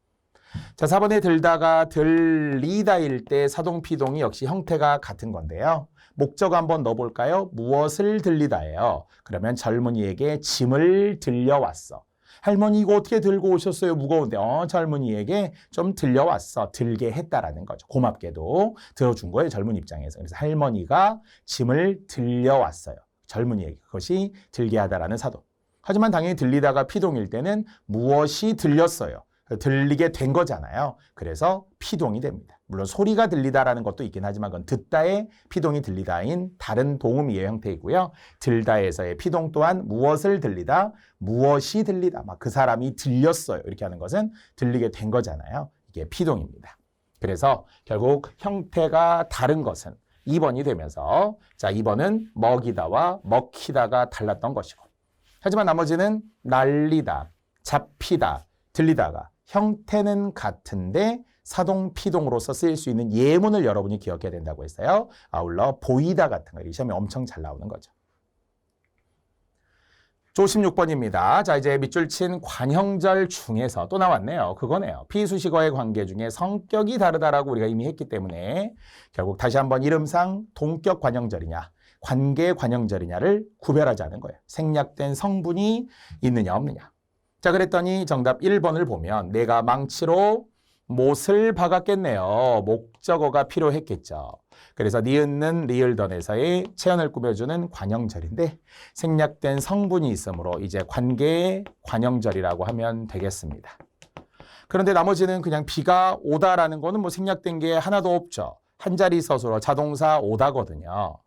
자, 4번에 들다가 들리다일 때 사동 피동이 역시 형태가 같은 건데요. 목적 한번 넣어볼까요? 무엇을 들리다예요. 그러면 젊은이에게 짐을 들려왔어. 할머니 이거 어떻게 들고 오셨어요? 무거운데. 젊은이에게 좀 들려왔어. 들게 했다라는 거죠. 고맙게도 들어준 거예요. 젊은 입장에서. 그래서 할머니가 짐을 들려왔어요. 젊은이에게. 그것이 들게 하다라는 사동. 하지만 당연히 들리다가 피동일 때는 무엇이 들렸어요. 들리게 된 거잖아요. 그래서 피동이 됩니다. 물론 소리가 들리다라는 것도 있긴 하지만 그건 듣다의 피동이 들리다인 다른 동음이의 형태이고요. 들다에서의 피동 또한 무엇을 들리다, 무엇이 들리다, 막 그 사람이 들렸어요. 이렇게 하는 것은 들리게 된 거잖아요. 이게 피동입니다. 그래서 결국 형태가 다른 것은 2번이 되면서 자 2번은 먹이다와 먹히다가 달랐던 것이고 하지만 나머지는 날리다, 잡히다, 들리다가 형태는 같은데 사동, 피동으로서 쓰일 수 있는 예문을 여러분이 기억해야 된다고 했어요. 아울러 보이다 같은 거. 이 시험에 엄청 잘 나오는 거죠. 조 16번입니다. 자, 이제 밑줄 친 관형절 중에서 또 나왔네요. 그거네요. 피수식어의 관계 중에 성격이 다르다라고 우리가 이미 했기 때문에 결국 다시 한번 이름상 동격 관형절이냐, 관계 관형절이냐를 구별하자는 거예요. 생략된 성분이 있느냐 없느냐. 자, 그랬더니 정답 1번을 보면 내가 망치로 못을 박았겠네요. 목적어가 필요했겠죠. 그래서 니은는 리을던에서의 체언을 꾸며주는 관형절인데 생략된 성분이 있으므로 이제 관계의 관형절이라고 하면 되겠습니다. 그런데 나머지는 그냥 비가 오다라는 거는 뭐 생략된 게 하나도 없죠. 한 자리 서술어 자동사 오다거든요.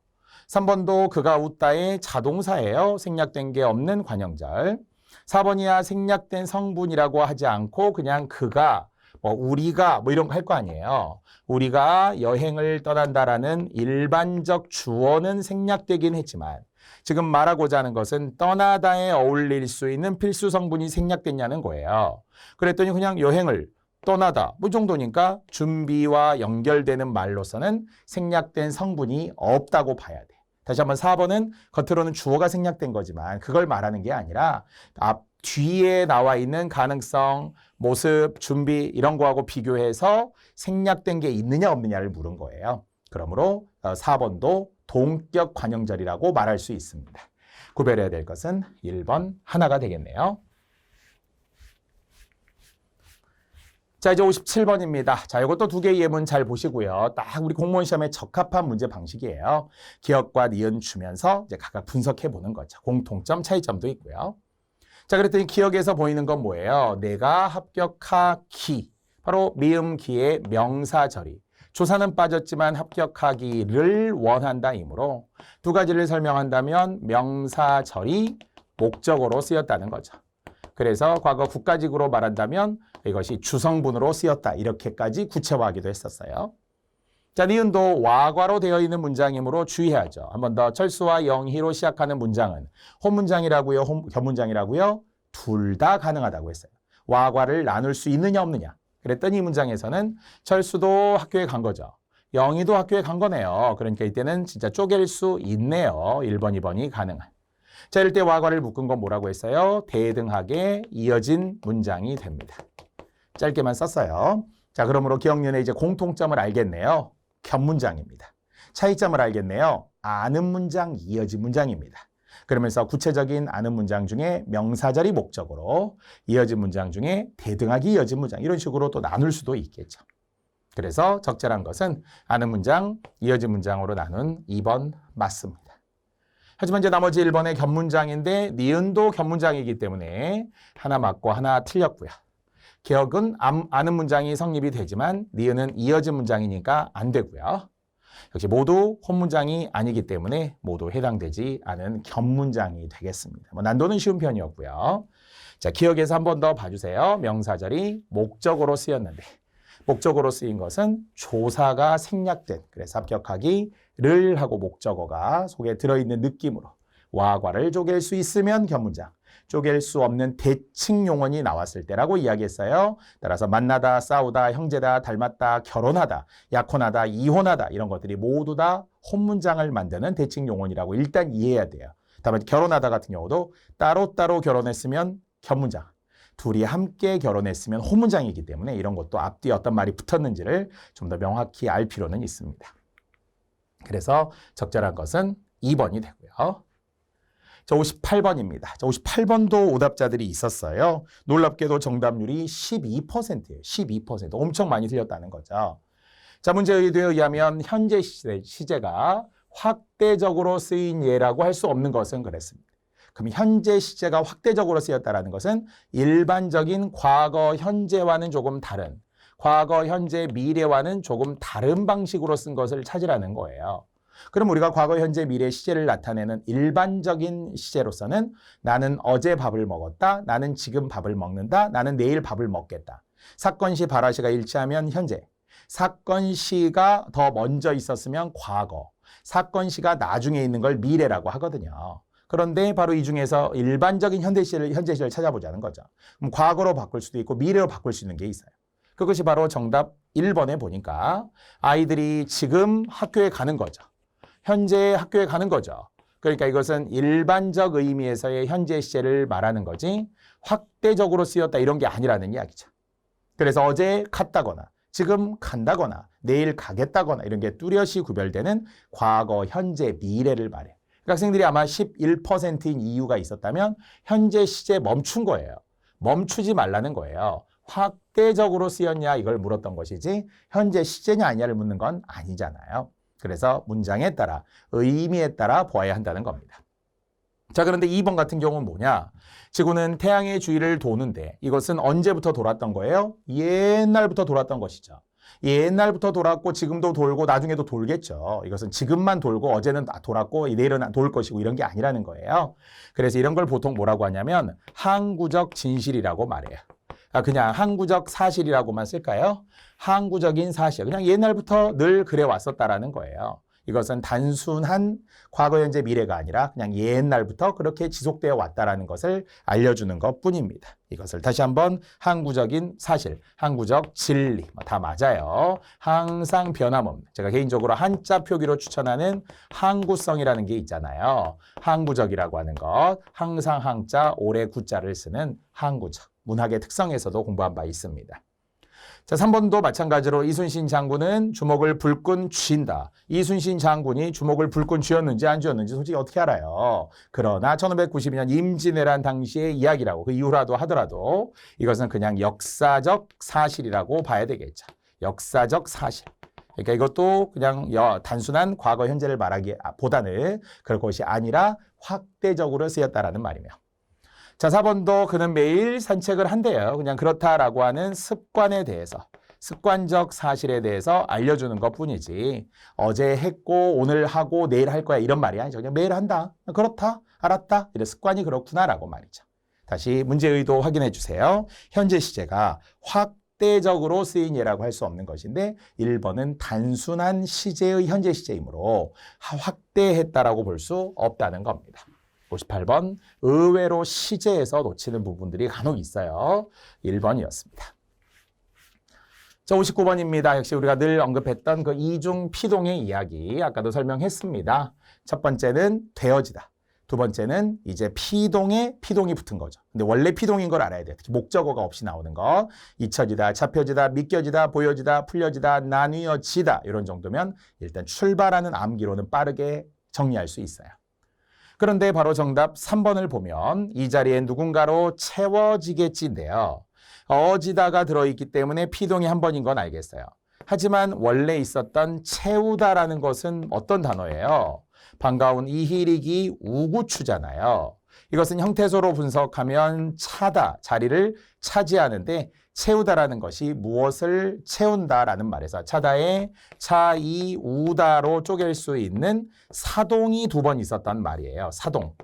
3번도 그가 웃다의 자동사예요. 생략된 게 없는 관형절. 4번이야 생략된 성분이라고 하지 않고 그냥 그가 우리가 이런 거 할 거 아니에요. 우리가 여행을 떠난다라는 일반적 주어는 생략되긴 했지만 지금 말하고자 하는 것은 떠나다에 어울릴 수 있는 필수 성분이 생략됐냐는 거예요. 그랬더니 그냥 여행을 떠나다 이 정도니까 준비와 연결되는 말로서는 생략된 성분이 없다고 봐야 돼. 다시 한번 4번은 겉으로는 주어가 생략된 거지만 그걸 말하는 게 아니라 뒤에 나와 있는 가능성, 모습, 준비 이런 거하고 비교해서 생략된 게 있느냐 없느냐를 물은 거예요. 그러므로 4번도 동격 관형절이라고 말할 수 있습니다. 구별해야 될 것은 1번 하나가 되겠네요. 자, 이제 57번입니다. 자, 이것도 두 개의 예문 잘 보시고요. 딱 우리 공무원 시험에 적합한 문제 방식이에요. 기억과 니은 주면서 이제 각각 분석해 보는 거죠. 공통점, 차이점도 있고요. 자, 그랬더니 기억에서 보이는 건 뭐예요? 내가 합격하기. 바로 미음기의 명사절이. 조사는 빠졌지만 합격하기를 원한다이므로 두 가지를 설명한다면 명사절이 목적어로 쓰였다는 거죠. 그래서 과거 국가직으로 말한다면 이것이 주성분으로 쓰였다. 이렇게까지 구체화하기도 했었어요. 자, 니은도 와과로 되어 있는 문장이므로 주의해야죠. 한 번 더 철수와 영희로 시작하는 문장은 혼문장이라고요? 견문장이라고요? 둘 다 가능하다고 했어요. 와과를 나눌 수 있느냐 없느냐. 그랬더니 이 문장에서는 철수도 학교에 간 거죠. 영희도 학교에 간 거네요. 그러니까 이때는 진짜 쪼갤 수 있네요. 1번, 2번이 가능한. 자, 이럴 때 와과를 묶은 건 뭐라고 했어요? 대등하게 이어진 문장이 됩니다. 짧게만 썼어요. 자, 그러므로 기억연의 이제 공통점을 알겠네요. 견문장입니다. 차이점을 알겠네요. 아는 문장, 이어진 문장입니다. 그러면서 구체적인 아는 문장 중에 명사절이 목적으로 이어진 문장 중에 대등하게 이어진 문장 이런 식으로 또 나눌 수도 있겠죠. 그래서 적절한 것은 아는 문장, 이어진 문장으로 나눈 2번 맞습니다. 하지만 이제 나머지 1번의 견문장인데 니은도 견문장이기 때문에 하나 맞고 하나 틀렸고요. 기억은 아는 문장이 성립이 되지만 니은은 이어진 문장이니까 안 되고요. 역시 모두 혼문장이 아니기 때문에 모두 해당되지 않은 견문장이 되겠습니다. 난도는 쉬운 편이었고요. 자, 기억에서 한 번 더 봐주세요. 명사절이 목적어로 쓰였는데 목적어로 쓰인 것은 조사가 생략된, 그래서 합격하기를 하고 목적어가 속에 들어있는 느낌으로 와과를 쪼갤 수 있으면 견문장, 쪼갤 수 없는 대칭 용언이 나왔을 때라고 이야기했어요. 따라서 만나다, 싸우다, 형제다, 닮았다, 결혼하다, 약혼하다, 이혼하다 이런 것들이 모두 다 혼문장을 만드는 대칭 용언이라고 일단 이해해야 돼요. 다만 결혼하다 같은 경우도 따로따로 결혼했으면 견문장, 둘이 함께 결혼했으면 혼문장이기 때문에 이런 것도 앞뒤에 어떤 말이 붙었는지를 좀 더 명확히 알 필요는 있습니다. 그래서 적절한 것은 2번이 되고요. 자, 58번입니다. 자, 58번도 오답자들이 있었어요. 놀랍게도 정답률이 12%예요. 12%. 엄청 많이 틀렸다는 거죠. 자, 문제 의도에 의하면 현재 시제가 확대적으로 쓰인 예라고 할 수 없는 것은 그랬습니다. 그럼 현재 시제가 확대적으로 쓰였다는 것은 일반적인 과거, 현재와는 조금 다른, 과거, 현재, 미래와는 조금 다른 방식으로 쓴 것을 찾으라는 거예요. 그럼 우리가 과거, 현재, 미래 시제를 나타내는 일반적인 시제로서는 나는 어제 밥을 먹었다, 나는 지금 밥을 먹는다, 나는 내일 밥을 먹겠다. 사건시, 발화시가 일치하면 현재, 사건시가 더 먼저 있었으면 과거, 사건시가 나중에 있는 걸 미래라고 하거든요. 그런데 바로 이 중에서 일반적인 현재 시를 찾아보자는 거죠. 그럼 과거로 바꿀 수도 있고 미래로 바꿀 수 있는 게 있어요. 그것이 바로 정답 1번에 보니까 아이들이 지금 학교에 가는 거죠. 현재 학교에 가는 거죠. 그러니까 이것은 일반적 의미에서의 현재 시제를 말하는 거지 확대적으로 쓰였다 이런 게 아니라는 이야기죠. 그래서 어제 갔다거나 지금 간다거나 내일 가겠다거나 이런 게 뚜렷이 구별되는 과거, 현재, 미래를 말해요. 학생들이 아마 11%인 이유가 있었다면 현재 시제 멈춘 거예요. 멈추지 말라는 거예요. 확대적으로 쓰였냐 이걸 물었던 것이지 현재 시제냐 아니냐를 묻는 건 아니잖아요. 그래서 문장에 따라 의미에 따라 보아야 한다는 겁니다. 자, 그런데 2번 같은 경우는 뭐냐? 지구는 태양의 주위를 도는데 이것은 언제부터 돌았던 거예요? 옛날부터 돌았던 것이죠. 옛날부터 돌았고 지금도 돌고 나중에도 돌겠죠. 이것은 지금만 돌고 어제는 돌았고 내일은 돌 것이고 이런 게 아니라는 거예요. 그래서 이런 걸 보통 뭐라고 하냐면 항구적 진실이라고 말해요. 그냥 항구적 사실이라고만 쓸까요? 항구적인 사실. 그냥 옛날부터 늘 그래 왔었다라는 거예요. 이것은 단순한 과거, 현재, 미래가 아니라 그냥 옛날부터 그렇게 지속되어 왔다라는 것을 알려주는 것뿐입니다. 이것을 다시 한번 항구적인 사실, 항구적 진리 다 맞아요. 항상 변함없는. 제가 개인적으로 한자 표기로 추천하는 항구성이라는 게 있잖아요. 항구적이라고 하는 것, 항상 항자, 오래 구자를 쓰는 항구적. 문학의 특성에서도 공부한 바 있습니다. 자, 3번도 마찬가지로 이순신 장군은 주먹을 불끈 쥐인다. 이순신 장군이 주먹을 불끈 쥐었는지 안 쥐었는지 솔직히 어떻게 알아요? 그러나 1592년 임진왜란 당시의 이야기라고 그 이후라도 하더라도 이것은 그냥 역사적 사실이라고 봐야 되겠죠. 역사적 사실. 그러니까 이것도 그냥 단순한 과거 현재를 말하기보다는 그럴 것이 아니라 확대적으로 쓰였다라는 말이며. 자, 4번도 그는 매일 산책을 한대요. 그냥 그렇다라고 하는 습관에 대해서, 습관적 사실에 대해서 알려주는 것뿐이지 어제 했고 오늘 하고 내일 할 거야 이런 말이 아니죠. 그냥 매일 한다. 그렇다. 알았다. 이런 습관이 그렇구나라고 말이죠. 다시 문제 의도 확인해 주세요. 현재 시제가 확대적으로 쓰인 예라고 할 수 없는 것인데 1번은 단순한 시제의 현재 시제이므로 확대했다라고 볼 수 없다는 겁니다. 58번 의외로 시제에서 놓치는 부분들이 간혹 있어요. 1번이었습니다. 자, 59번입니다. 역시 우리가 늘 언급했던 그 이중 피동의 이야기 아까도 설명했습니다. 첫 번째는 되어지다. 두 번째는 이제 피동에 피동이 붙은 거죠. 근데 원래 피동인 걸 알아야 돼요. 특히 목적어가 없이 나오는 거. 잊혀지다, 잡혀지다, 믿겨지다, 보여지다, 풀려지다, 나뉘어지다 이런 정도면 일단 출발하는 암기로는 빠르게 정리할 수 있어요. 그런데 바로 정답 3번을 보면 이 자리에 누군가로 채워지겠지인데요. 어지다가 들어있기 때문에 피동이 한 번인 건 알겠어요. 하지만 원래 있었던 채우다라는 것은 어떤 단어예요? 반가운 이희릭이 우구추잖아요. 이것은 형태소로 분석하면 차다, 자리를 차지하는데 채우다라는 것이 무엇을 채운다라는 말에서 차다에 차이우다로 쪼갤 수 있는 사동이 두 번 있었단 말이에요. 사동.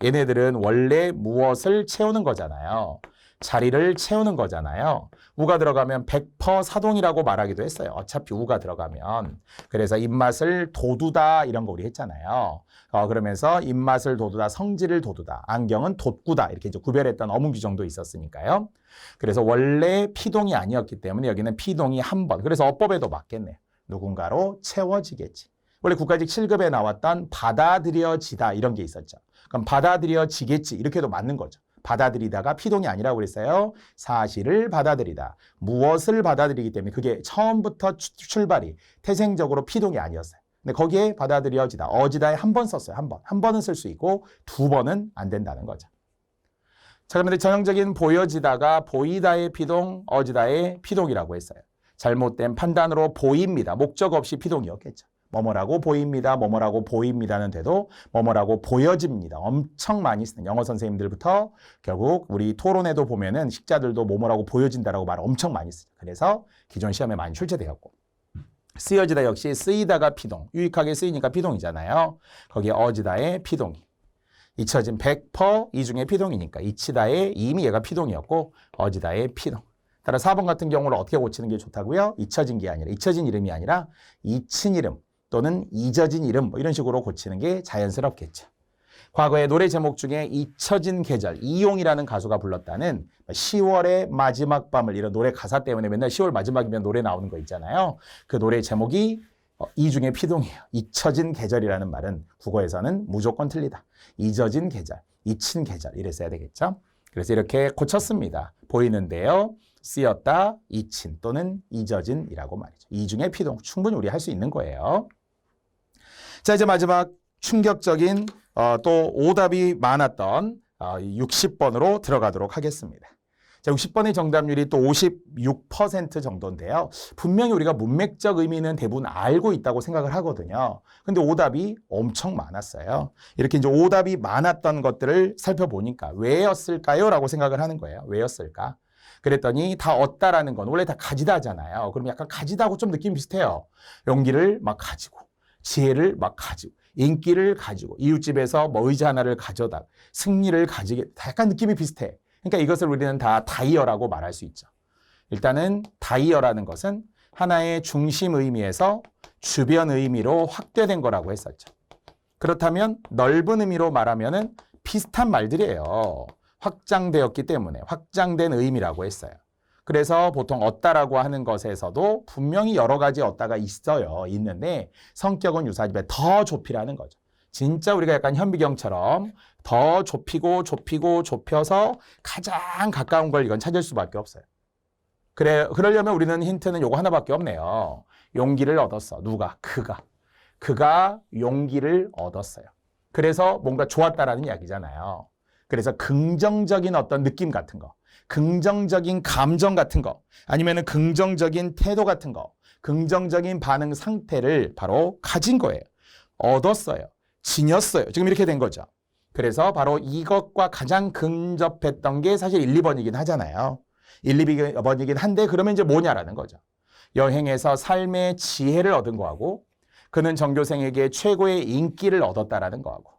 얘네들은 원래 무엇을 채우는 거잖아요. 자리를 채우는 거잖아요. 우가 들어가면 100% 사동이라고 말하기도 했어요. 어차피 우가 들어가면. 그래서 입맛을 돋우다 이런 거 우리 했잖아요. 그러면서 입맛을 돋우다, 성질을 돋우다, 안경은 돋구다 이렇게 이제 구별했던 어문 규정도 있었으니까요. 그래서 원래 피동이 아니었기 때문에 여기는 피동이 한 번. 그래서 어법에도 맞겠네요. 누군가로 채워지겠지. 원래 국가직 7급에 나왔던 받아들여지다 이런 게 있었죠. 그럼 받아들여지겠지 이렇게도 맞는 거죠. 받아들이다가 피동이 아니라고 그랬어요. 사실을 받아들이다. 무엇을 받아들이기 때문에 그게 처음부터 출발이 태생적으로 피동이 아니었어요. 근데 거기에 받아들여지다. 어지다에 한 번 썼어요. 한 번. 한 번은 쓸 수 있고 두 번은 안 된다는 거죠. 자, 그런데 전형적인 보여지다가 보이다의 피동, 어지다의 피동이라고 했어요. 잘못된 판단으로 보입니다. 목적 없이 피동이었겠죠. 뭐뭐라고 보입니다. 뭐뭐라고 보입니다는 돼도 뭐뭐라고 보여집니다. 엄청 많이 쓰는 영어 선생님들부터 결국 우리 토론에도 보면은 식자들도 뭐뭐라고 보여진다라고 말을 엄청 많이 쓰죠. 그래서 기존 시험에 많이 출제되었고. 쓰여지다 역시 쓰이다가 피동. 유익하게 쓰이니까 피동이잖아요. 거기에 어지다의 피동이. 잊혀진 100% 이 중에 피동이니까 잊히다의 이미 얘가 피동이었고 어지다의 피동. 따라 4번 같은 경우는 어떻게 고치는 게 좋다고요? 잊혀진 게 아니라 잊혀진 이름이 아니라 잊힌 이름 또는 잊어진 이름 뭐 이런 식으로 고치는 게 자연스럽겠죠. 과거의 노래 제목 중에 잊혀진 계절, 이용이라는 가수가 불렀다는 10월의 마지막 밤을 이런 노래 가사 때문에 맨날 10월 마지막이면 노래 나오는 거 있잖아요. 그 노래 제목이 이 중에 피동이에요. 잊혀진 계절이라는 말은 국어에서는 무조건 틀리다. 잊어진 계절, 잊힌 계절 이랬어야 되겠죠. 그래서 이렇게 고쳤습니다. 보이는데요. 쓰였다, 잊힌 또는 잊어진이라고 말이죠. 이 중에 피동 충분히 우리 할 수 있는 거예요. 자, 이제 마지막 충격적인 또 오답이 많았던 60번으로 들어가도록 하겠습니다. 자, 60번의 정답률이 또 56% 정도인데요. 분명히 우리가 문맥적 의미는 대부분 알고 있다고 생각을 하거든요. 근데 오답이 엄청 많았어요. 이렇게 이제 오답이 많았던 것들을 살펴보니까 왜였을까요? 라고 생각을 하는 거예요. 왜였을까? 그랬더니 다 얻다라는 건 원래 다 가지다 하잖아요. 그럼 약간 가지다하고 좀 느낌이 비슷해요. 용기를 막 가지고, 지혜를 막 가지고, 인기를 가지고, 이웃집에서 뭐 의자 하나를 가져다, 승리를 가지게, 약간 느낌이 비슷해. 그러니까 이것을 우리는 다 다이어라고 말할 수 있죠. 일단은 다이어라는 것은 하나의 중심 의미에서 주변 의미로 확대된 거라고 했었죠. 그렇다면 넓은 의미로 말하면은 비슷한 말들이에요. 확장되었기 때문에 확장된 의미라고 했어요. 그래서 보통 얻다라고 하는 것에서도 분명히 여러 가지 얻다가 있어요. 있는데 성격은 유사하지만 더 좁히라는 거죠. 진짜 우리가 약간 현미경처럼 더 좁히고 좁히고 좁혀서 가장 가까운 걸 이건 찾을 수밖에 없어요. 그러려면 우리는 힌트는 요거 하나밖에 없네요. 용기를 얻었어. 누가? 그가 용기를 얻었어요. 그래서 뭔가 좋았다라는 이야기잖아요. 그래서 긍정적인 어떤 느낌 같은 거, 긍정적인 감정 같은 거, 아니면은 긍정적인 태도 같은 거, 긍정적인 반응 상태를 바로 가진 거예요. 얻었어요. 지녔어요. 지금 이렇게 된 거죠. 그래서 바로 이것과 가장 근접했던 게 사실 1, 2번이긴 하잖아요. 1, 2번이긴 한데 그러면 이제 뭐냐라는 거죠. 여행에서 삶의 지혜를 얻은 거하고 그는 전교생에게 최고의 인기를 얻었다라는 거하고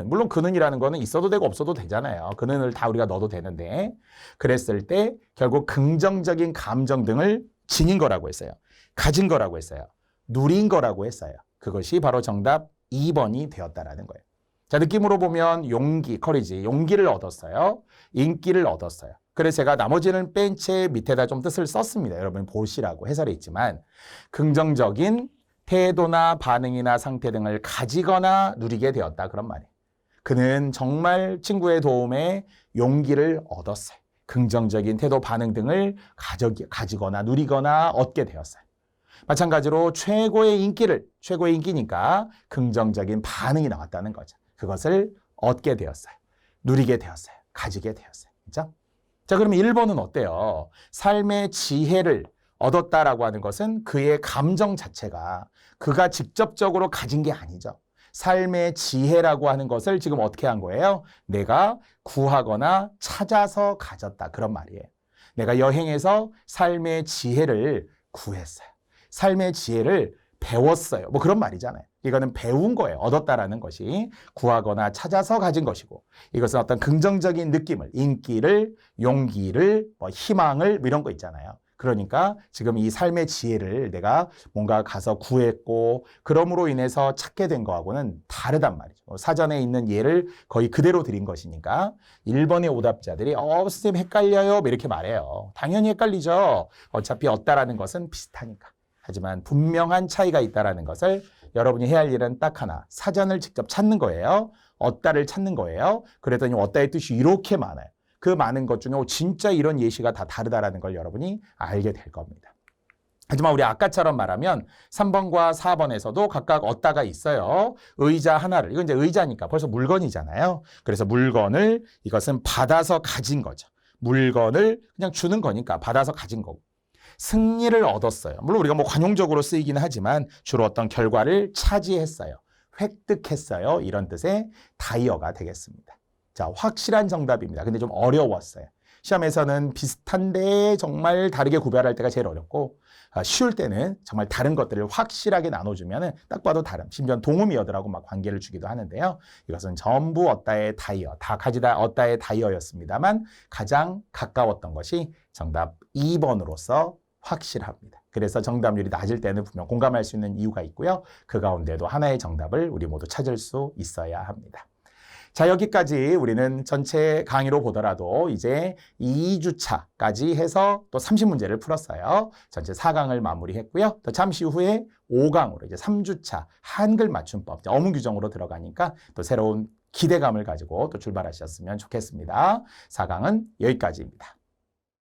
물론 그는이라는 거는 있어도 되고 없어도 되잖아요. 그는을 다 우리가 넣어도 되는데 그랬을 때 결국 긍정적인 감정 등을 지닌 거라고 했어요. 가진 거라고 했어요. 누린 거라고 했어요. 그것이 바로 정답 2번이 되었다라는 거예요. 자, 느낌으로 보면 용기, 커리지, 용기를 얻었어요. 인기를 얻었어요. 그래서 제가 나머지는 뺀 채 밑에다 좀 뜻을 썼습니다. 여러분 보시라고 해설해 있지만 긍정적인 태도나 반응이나 상태 등을 가지거나 누리게 되었다. 그런 말이에요. 그는 정말 친구의 도움에 용기를 얻었어요. 긍정적인 태도, 반응 등을 가지거나 누리거나 얻게 되었어요. 마찬가지로 최고의 인기니까 긍정적인 반응이 나왔다는 거죠. 그것을 얻게 되었어요. 누리게 되었어요. 가지게 되었어요. 그렇죠? 자, 그러면 1번은 어때요? 삶의 지혜를 얻었다라고 하는 것은 그의 감정 자체가 그가 직접적으로 가진 게 아니죠. 삶의 지혜라고 하는 것을 지금 어떻게 한 거예요? 내가 구하거나 찾아서 가졌다. 그런 말이에요. 내가 여행에서 삶의 지혜를 구했어요. 삶의 지혜를 배웠어요. 뭐 그런 말이잖아요. 이거는 배운 거예요. 얻었다라는 것이 구하거나 찾아서 가진 것이고 이것은 어떤 긍정적인 느낌을, 인기를, 용기를, 희망을 이런 거 있잖아요. 그러니까 지금 이 삶의 지혜를 내가 뭔가 가서 구했고 그럼으로 인해서 찾게 된 거하고는 다르단 말이죠. 사전에 있는 예를 거의 그대로 드린 것이니까 1번의 오답자들이 선생님 헷갈려요 이렇게 말해요. 당연히 헷갈리죠. 어차피 얻다라는 것은 비슷하니까. 하지만 분명한 차이가 있다는 것을 여러분이 해야 할 일은 딱 하나. 사전을 직접 찾는 거예요. 얻다를 찾는 거예요. 그랬더니 얻다의 뜻이 이렇게 많아요. 그 많은 것 중에 진짜 이런 예시가 다 다르다라는 걸 여러분이 알게 될 겁니다. 하지만 우리 아까처럼 말하면 3번과 4번에서도 각각 얻다가 있어요. 의자 하나를, 이건 이제 의자니까 벌써 물건이잖아요. 그래서 물건을 이것은 받아서 가진 거죠. 물건을 그냥 주는 거니까 받아서 가진 거고. 승리를 얻었어요. 물론 우리가 관용적으로 쓰이긴 하지만 주로 어떤 결과를 차지했어요. 획득했어요. 이런 뜻의 다이어가 되겠습니다. 자, 확실한 정답입니다. 근데 좀 어려웠어요. 시험에서는 비슷한데 정말 다르게 구별할 때가 제일 어렵고 쉬울 때는 정말 다른 것들을 확실하게 나눠주면 딱 봐도 다른, 심지어 동음이어들하고 막 관계를 주기도 하는데요. 이것은 전부 얻다의 다이어, 다 가지다 얻다의 다이어였습니다만 가장 가까웠던 것이 정답 2번으로서 확실합니다. 그래서 정답률이 낮을 때는 분명 공감할 수 있는 이유가 있고요. 그 가운데도 하나의 정답을 우리 모두 찾을 수 있어야 합니다. 자, 여기까지 우리는 전체 강의로 보더라도 이제 2주차까지 해서 또 30문제를 풀었어요. 전체 4강을 마무리했고요. 또 잠시 후에 5강으로 이제 3주차 한글 맞춤법, 어문 규정으로 들어가니까 또 새로운 기대감을 가지고 또 출발하셨으면 좋겠습니다. 4강은 여기까지입니다.